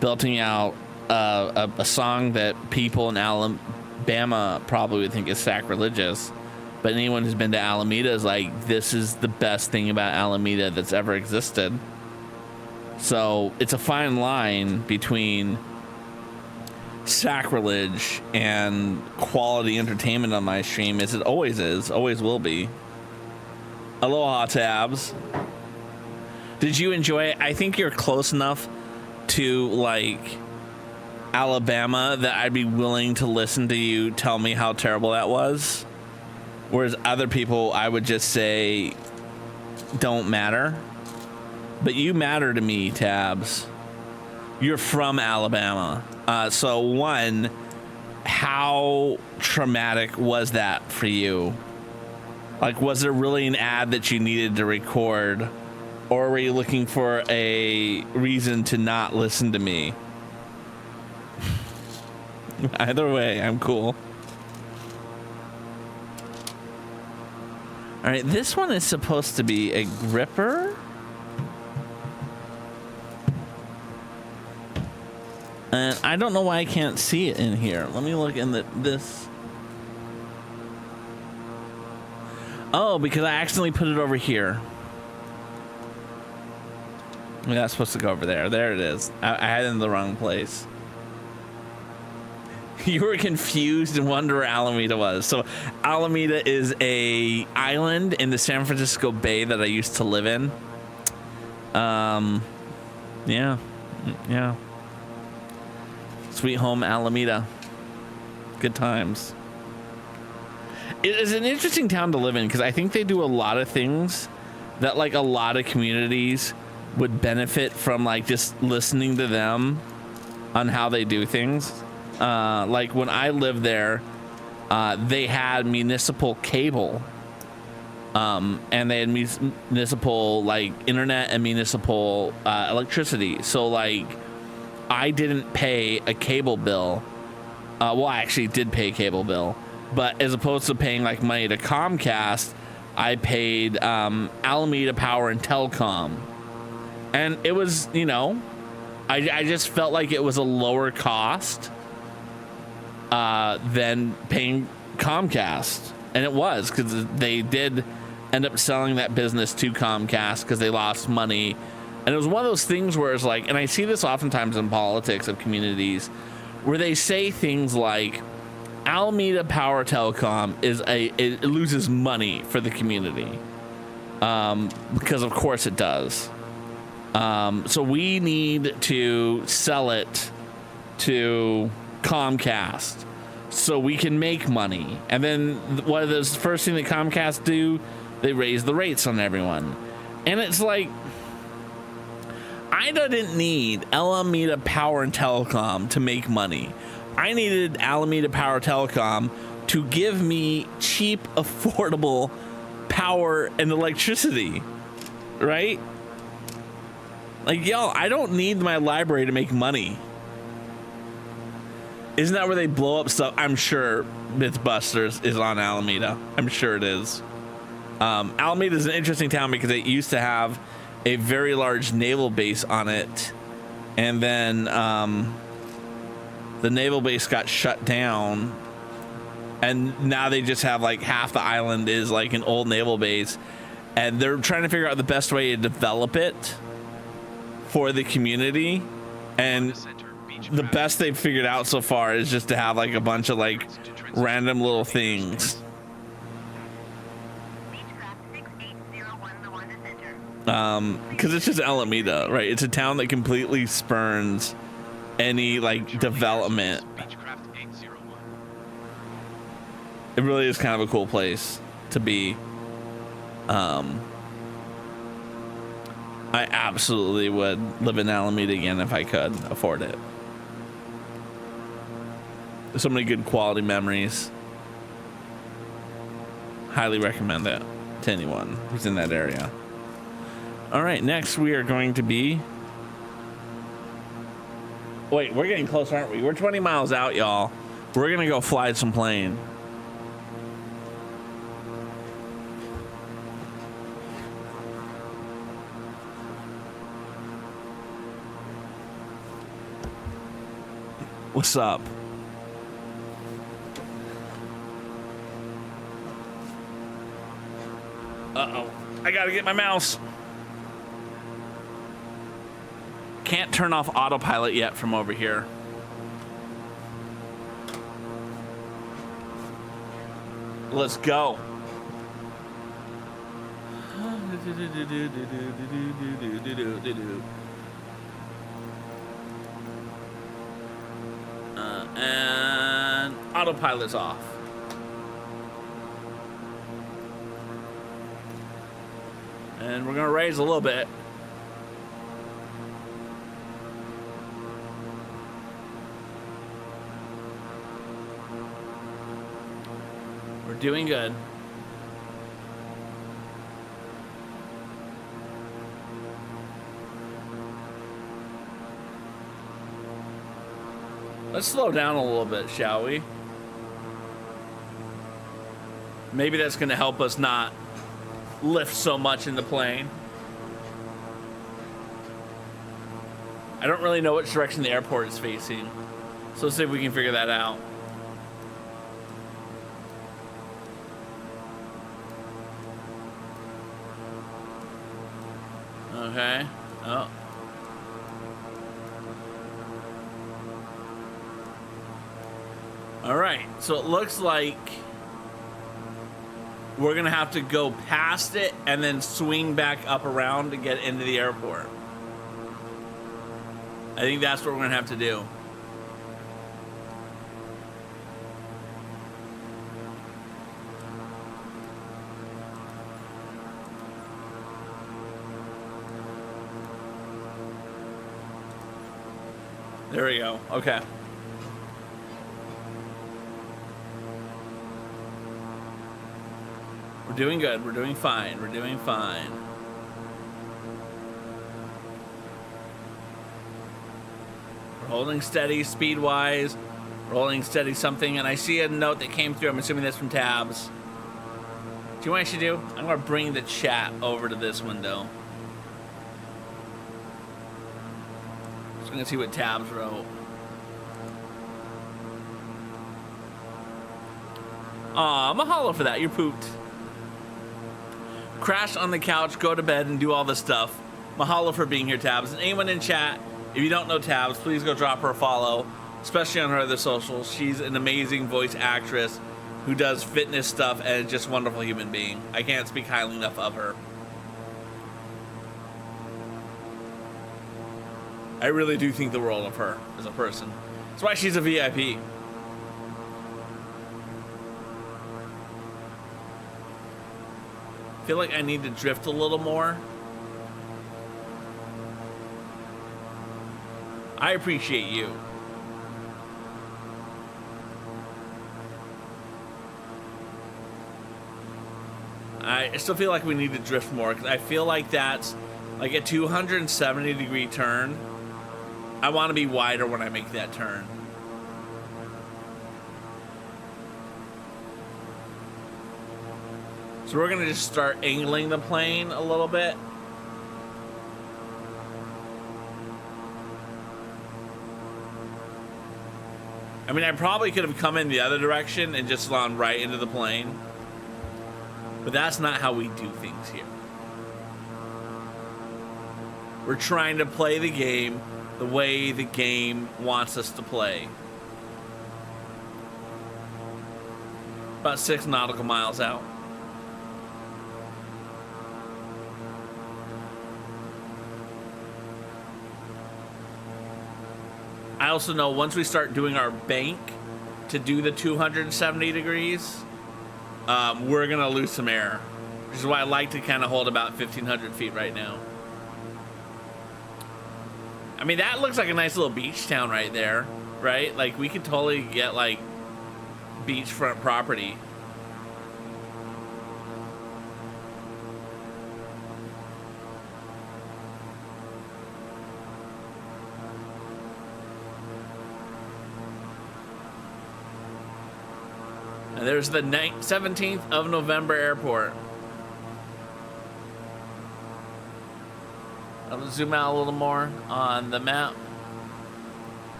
belting out a song that people in Alabama probably would think is sacrilegious, but anyone who's been to Alameda is like, this is the best thing about Alameda that's ever existed. So it's a fine line between sacrilege and quality entertainment on my stream, as it always is, always will be. Aloha, Tabs. Did you enjoy it? I think you're close enough to like Alabama that I'd be willing to listen to you tell me how terrible that was, whereas other people I would just say don't matter. But you matter to me, Tabs. You're from Alabama. So one, how traumatic was that for you? Like, was there really an ad that you needed to record, or were you looking for a reason to not listen to me? Either way, I'm cool. All right, this one is supposed to be a gripper. And I don't know why I can't see it in here. Let me look in this. Oh, because I accidentally put it over here. That's supposed to go over there. There it is. I had it in the wrong place. You were confused and wondered where Alameda was. So Alameda is a island in the San Francisco Bay that I used to live in. Yeah. Sweet Home Alameda. Good times. It is an interesting town to live in because I think they do a lot of things that like a lot of communities would benefit from, like just listening to them on how they do things. Like when I lived there, they had municipal cable, and they had municipal like internet and municipal electricity. So like I didn't pay a cable bill. Well, I actually did pay a cable bill, but as opposed to paying like money to Comcast, I paid Alameda Power and Telecom. And it was, you know, I just felt like it was a lower cost than paying Comcast. And it was, because they did end up selling that business to Comcast because they lost money. And it was one of those things where it's like, and I see this oftentimes in politics of communities, where they say things like, Alameda Power Telecom it loses money for the community, because of course it does. So we need to sell it to Comcast so we can make money. And then what is the first thing that Comcast do? They raise the rates on everyone. And it's like, I didn't need Alameda Power and Telecom to make money. I needed Alameda Power Telecom to give me cheap, affordable power and electricity, right? Like, yo, I don't need my library to make money. Isn't that where they blow up stuff? I'm sure Mythbusters is on Alameda. I'm sure it is. Alameda is an interesting town because it used to have a very large naval base on it, and then the naval base got shut down, and now they just have like half the island is like an old naval base, and they're trying to figure out the best way to develop it for the community. And the best they've figured out so far is just to have like a bunch of like random little things. Because it's just Alameda, right? It's a town that completely spurns any like development. It really is kind of a cool place to be. I absolutely would live in Alameda again if I could afford it. There's so many good quality memories. Highly recommend that to anyone who's in that area. All right, next we are going to be... Wait, we're getting close, aren't we? We're 20 miles out, y'all. We're gonna go fly some plane. What's up? Uh-oh. I gotta get my mouse. Can't turn off autopilot yet from over here. Let's go. And autopilot's off. And we're gonna raise a little bit. We're doing good. Let's slow down a little bit, shall we? Maybe that's going to help us not lift so much in the plane. I don't really know which direction the airport is facing, so let's see if we can figure that out. Okay. Oh. All right, so it looks like we're gonna have to go past it and then swing back up around to get into the airport. I think that's what we're gonna have to do. There we go. Okay. We're doing good. We're doing fine. We're doing fine. We're holding steady speed-wise. We're holding steady something. And I see a note that came through. I'm assuming that's from Tabs. Do you know what I should do? I'm going to bring the chat over to this window. Just going to see what Tabs wrote. Aw, mahalo for that. You're pooped. Crash on the couch, go to bed, and do all this stuff. Mahalo for being here, Tabs. And anyone in chat, if you don't know Tabs, please go drop her a follow, especially on her other socials. She's an amazing voice actress who does fitness stuff and is just a wonderful human being. I can't speak highly enough of her. I really do think the world of her as a person. That's why she's a VIP. I feel like I need to drift a little more. I appreciate you. I still feel like we need to drift more because I feel like that's like a 270-degree turn. I want to be wider when I make that turn. So we're gonna just start angling the plane a little bit. I mean, I probably could have come in the other direction and just gone right into the plane. But that's not how we do things here. We're trying to play the game the way the game wants us to play. About 6 nautical miles out. I also know once we start doing our bank to do the 270 degrees, we're gonna lose some air, which is why I like to kind of hold about 1,500 feet right now. I mean, that looks like a nice little beach town right there, right? Like, we could totally get, like, beachfront property. And there's the 17th of November airport. I'll zoom out a little more on the map.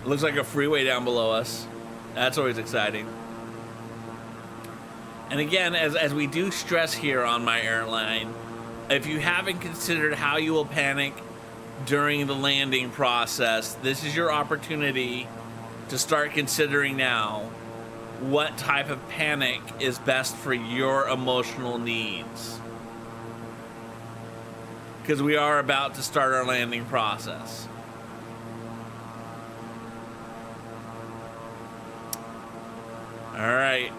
It looks like a freeway down below us. That's always exciting. And again, as we do stress here on my airline, if you haven't considered how you will panic during the landing process, this is your opportunity to start considering now what type of panic is best for your emotional needs. Because we are about to start our landing process. All right.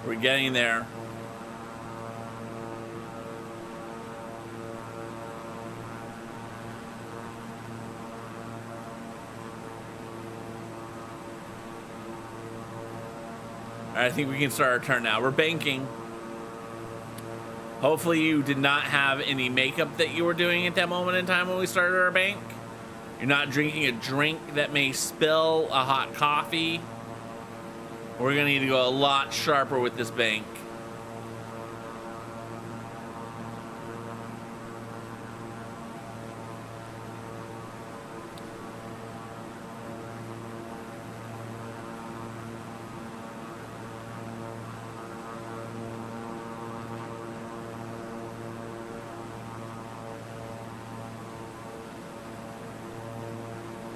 We're getting there. All right, I think we can start our turn now. We're banking. Hopefully you did not have any makeup that you were doing at that moment in time when we started our bank. You're not drinking a drink that may spill a hot coffee. We're gonna need to go a lot sharper with this bank.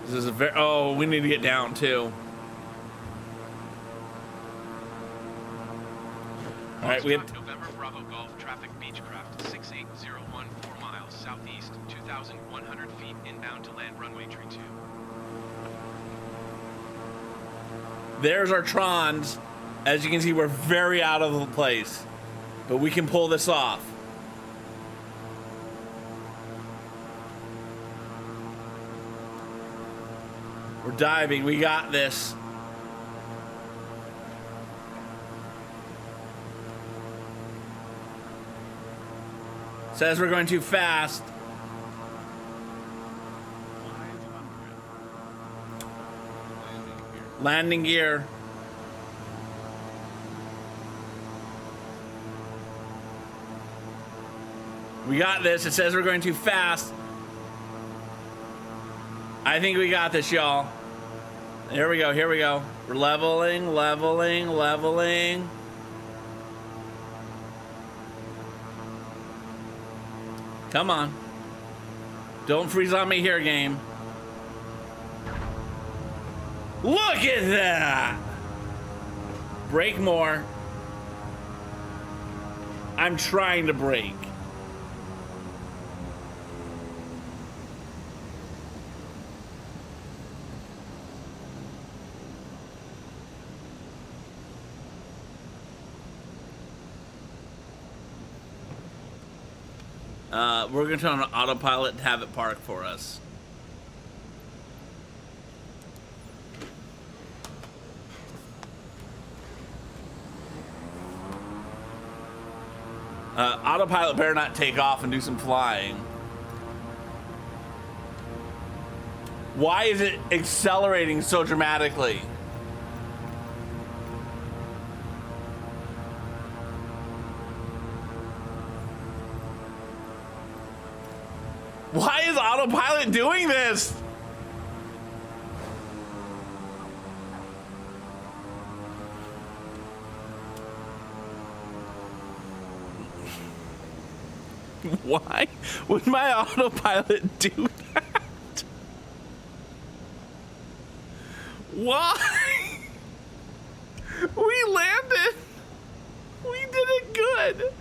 This is a very, oh, we need to get down too. All right, we have November Bravo Golf traffic Beechcraft 6801 4 miles southeast, 2,100 feet inbound to land runway tree 2. There's our Trons. As you can see, we're very out of the place, but we can pull this off. We're diving. We got this. Says we're going too fast. Landing gear. We got this. It says we're going too fast. I think we got this, y'all. Here we go. Here we go. We're leveling, leveling, leveling. Come on. Don't freeze on me here, game. Look at that! Brake more. I'm trying to brake. We're going to turn on autopilot and have it park for us. Autopilot better not take off and do some flying. Why is it accelerating so dramatically? autopilot doing this? Why would my autopilot do that? Why? We landed. We did it good.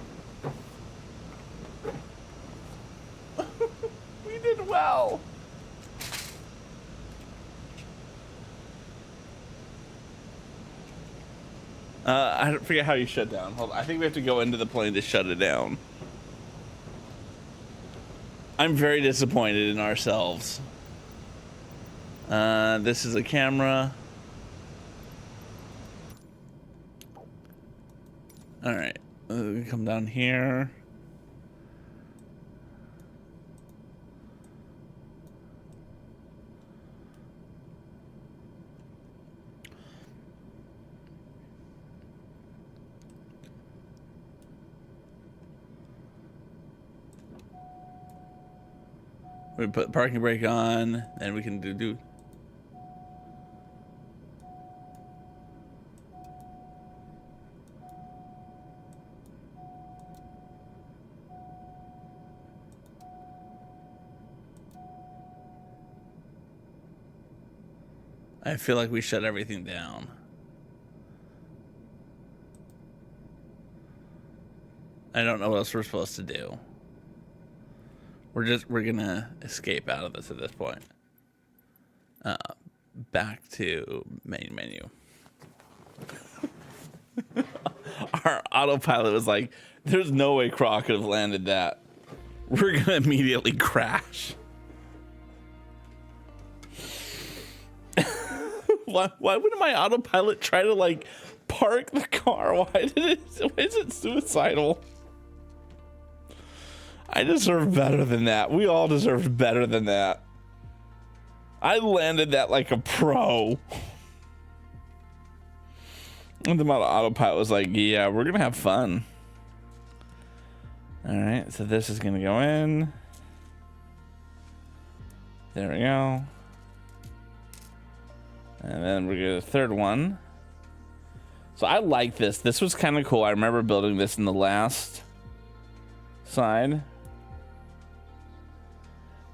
We did well. I forget how you shut down. Hold on. I think we have to go into the plane to shut it down. I'm very disappointed in ourselves. This is a camera. All right, come down here. We put parking brake on, and we can do. I feel like we shut everything down. I don't know what else we're supposed to do. We're gonna escape out of this at this point. Back to main menu. Our autopilot was like, there's no way Croc could have landed that. We're gonna immediately crash. Why wouldn't my autopilot try to like park the car? Why is it suicidal? I deserve better than that. We all deserved better than that. I landed that like a pro. And the autopilot was like, yeah, we're gonna have fun. All right, so this is gonna go in. There we go. And then we're gonna do the third one. So I like this. This was kind of cool. I remember building this in the last side.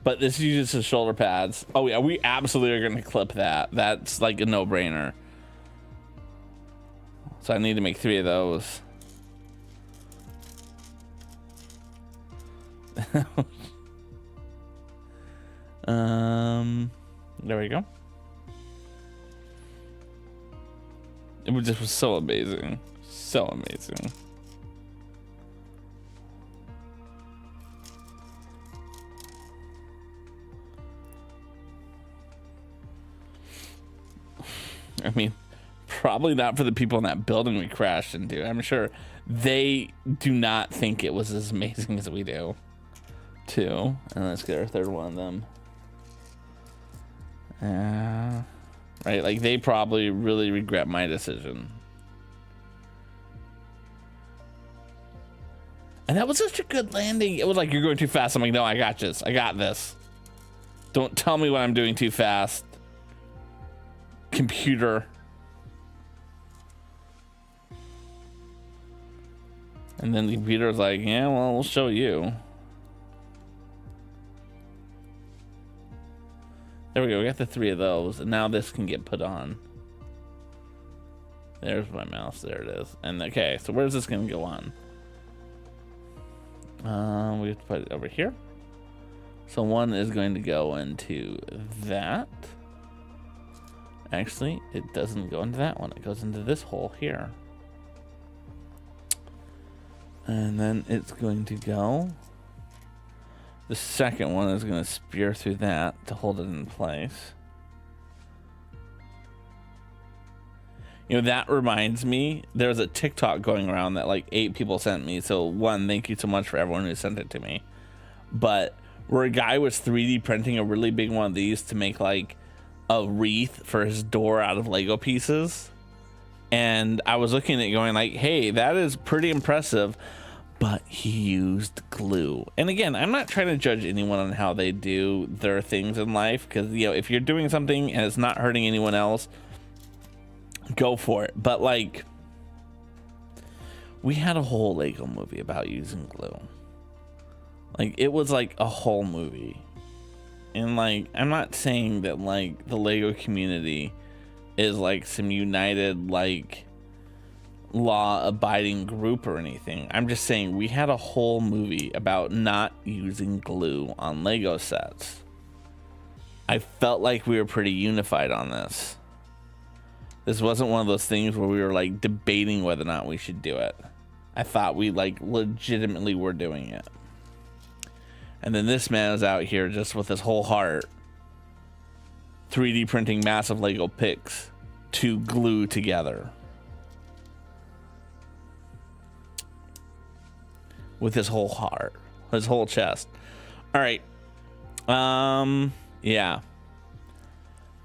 But this uses the shoulder pads. Oh yeah, we absolutely are gonna clip that. That's like a no-brainer. So I need to make 3 of those. There we go. It just was so amazing. So amazing. I mean, probably not for the people in that building we crashed into. I'm sure they do not think it was as amazing as we do, too. And let's get our third one of them. Right, like they probably really regret my decision. And that was such a good landing. It was like, you're going too fast. I'm like, no, I got this. I got this. Don't tell me when I'm doing too fast. Computer. And then the computer was like, yeah, well, we'll show you. There we go. We got the 3 of those, and now this can get put on. There's my mouse. There it is. And okay, so where's this going to go on? We have to put it over here. So one is going to go into that. Actually, it doesn't go into that one. It goes into this hole here. And then it's going to go. The second one is going to spear through that to hold it in place. You know, that reminds me, there's a TikTok going around that like 8 people sent me. So one, thank you so much for everyone who sent it to me. But where a guy was 3D printing a really big one of these to make like a wreath for his door out of Lego pieces. And I was looking at it going like, hey, that is pretty impressive. but he used glue. And again, I'm not trying to judge anyone on how they do their things in life, because, you know, if you're doing something and it's not hurting anyone else, go for it. But like, we had a whole Lego movie about using glue. Like, it was like a whole movie. And like, I'm not saying that like the Lego community is like some united, like, law-abiding group or anything. I'm just saying we had a whole movie about not using glue on Lego sets. I felt like we were pretty unified on this. This wasn't one of those things where we were like debating whether or not we should do it. I thought we like legitimately were doing it. And then this man is out here just with his whole heart 3D printing massive Lego picks to glue together. With his whole heart, his whole chest. All right. Yeah.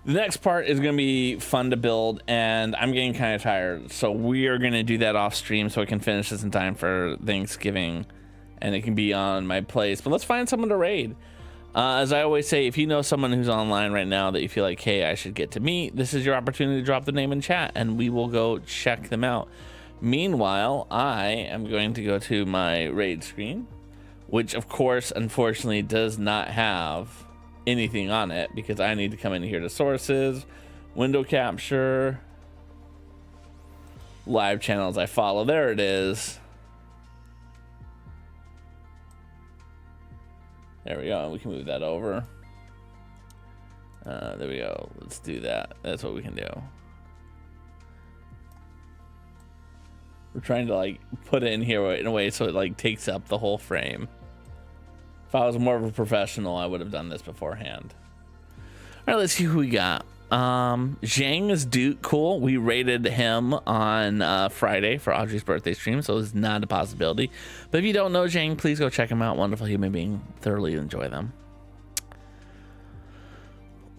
The next part is going to be fun to build, and I'm getting kind of tired. So we are going to do that off stream so I can finish this in time for Thanksgiving, and it can be on my place. But let's find someone to raid. As I always say, if you know someone who's online right now that you feel like, hey, I should get to meet, this is your opportunity to drop the name in chat, and we will go check them out. Meanwhile, I am going to go to my raid screen, which of course, unfortunately, does not have anything on it because I need to come in here to sources, window capture, live channels I follow. There it is. There we go. We can move that over. There we go. Let's do that. That's what we can do. We're trying to like put it in here in a way so it like takes up the whole frame. If I was more of a professional, I would have done this beforehand. All right, let's see who we got. Zhang is Duke. Cool. We rated him on Friday for Audrey's birthday stream, so it's not a possibility. But if you don't know Zhang, please go check him out. Wonderful human being. Thoroughly enjoy them.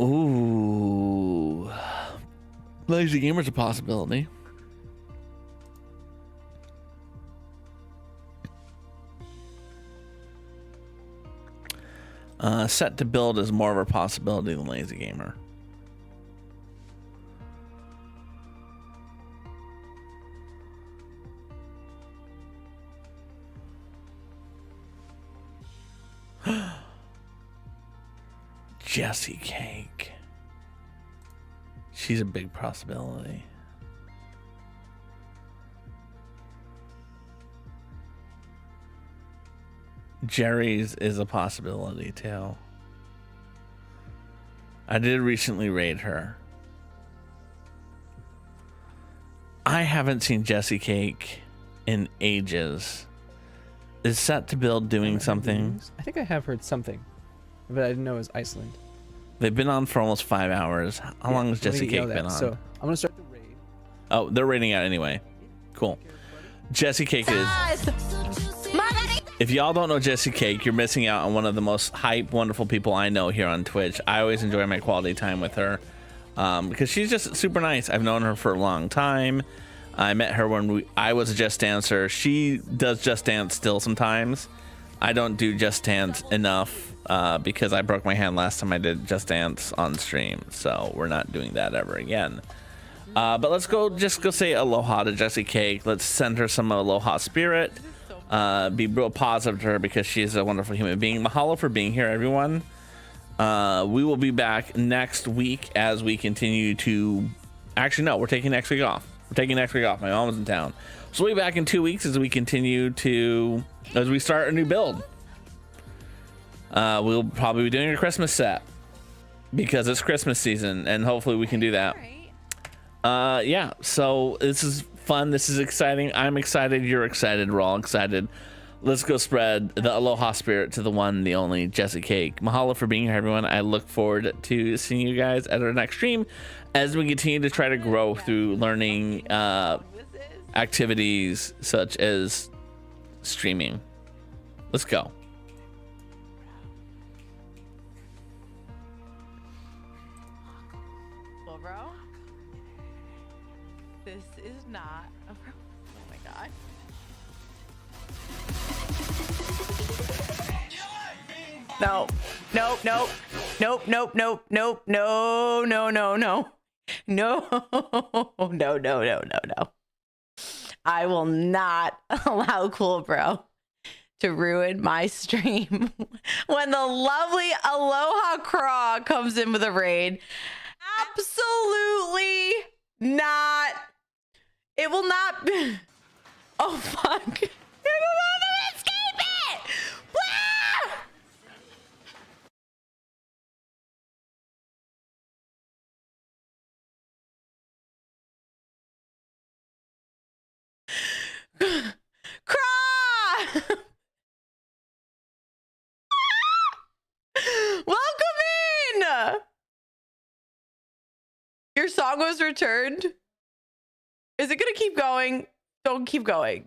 Ooh. Lazy Gamer's a possibility. Set to build is more of a possibility than Lazy Gamer. Jessie Cake. She's a big possibility. Jerry's is a possibility too. I did recently raid her. I haven't seen Jessie Cake in ages. Is Set to Build doing something? I think I have heard something, but I didn't know it was Iceland. They've been on for almost 5 hours. How long has Jessie Cake been on? So I'm gonna start the raid. Oh, they're raiding out anyway. Cool. Jessie Cake is. If y'all don't know Jessie Cake, you're missing out on one of the most hype, wonderful people I know here on Twitch. I always enjoy my quality time with her because she's just super nice. I've known her for a long time. I met her when I was a Just Dancer. She does Just Dance still sometimes. I don't do Just Dance enough because I broke my hand last time I did Just Dance on stream. So we're not doing that ever again. But let's go say aloha to Jessie Cake. Let's send her some aloha spirit. Be real positive to her because she's a wonderful human being. Mahalo for being here, everyone. We will be back next week as we continue to... Actually, no, we're taking next week off. My mom was in town. So we'll be back in 2 weeks as we continue to... As we start a new build. We'll probably be doing a Christmas set because it's Christmas season and hopefully we can do that. Yeah, so this is fun. This is exciting. I'm excited. You're excited. We're all excited. Let's go spread the aloha spirit to the one, the only Jessie Cake. Mahalo for being here, everyone. I look forward to seeing you guys at our next stream as we continue to try to grow through learning activities such as streaming. Let's go. Well, bro, this is not a... Oh my god. No. Nope, nope. Nope, nope, nope, nope. No, no, no, no. No, no, no, no, no, no. I will not allow Cool Bro to ruin my stream when the lovely Aloha Craw comes in with a raid. Absolutely not. It will not be. Oh, fuck. It will not escape it. Ah! Craw! Welcome in! Your song was returned. Is it gonna keep going? Don't keep going.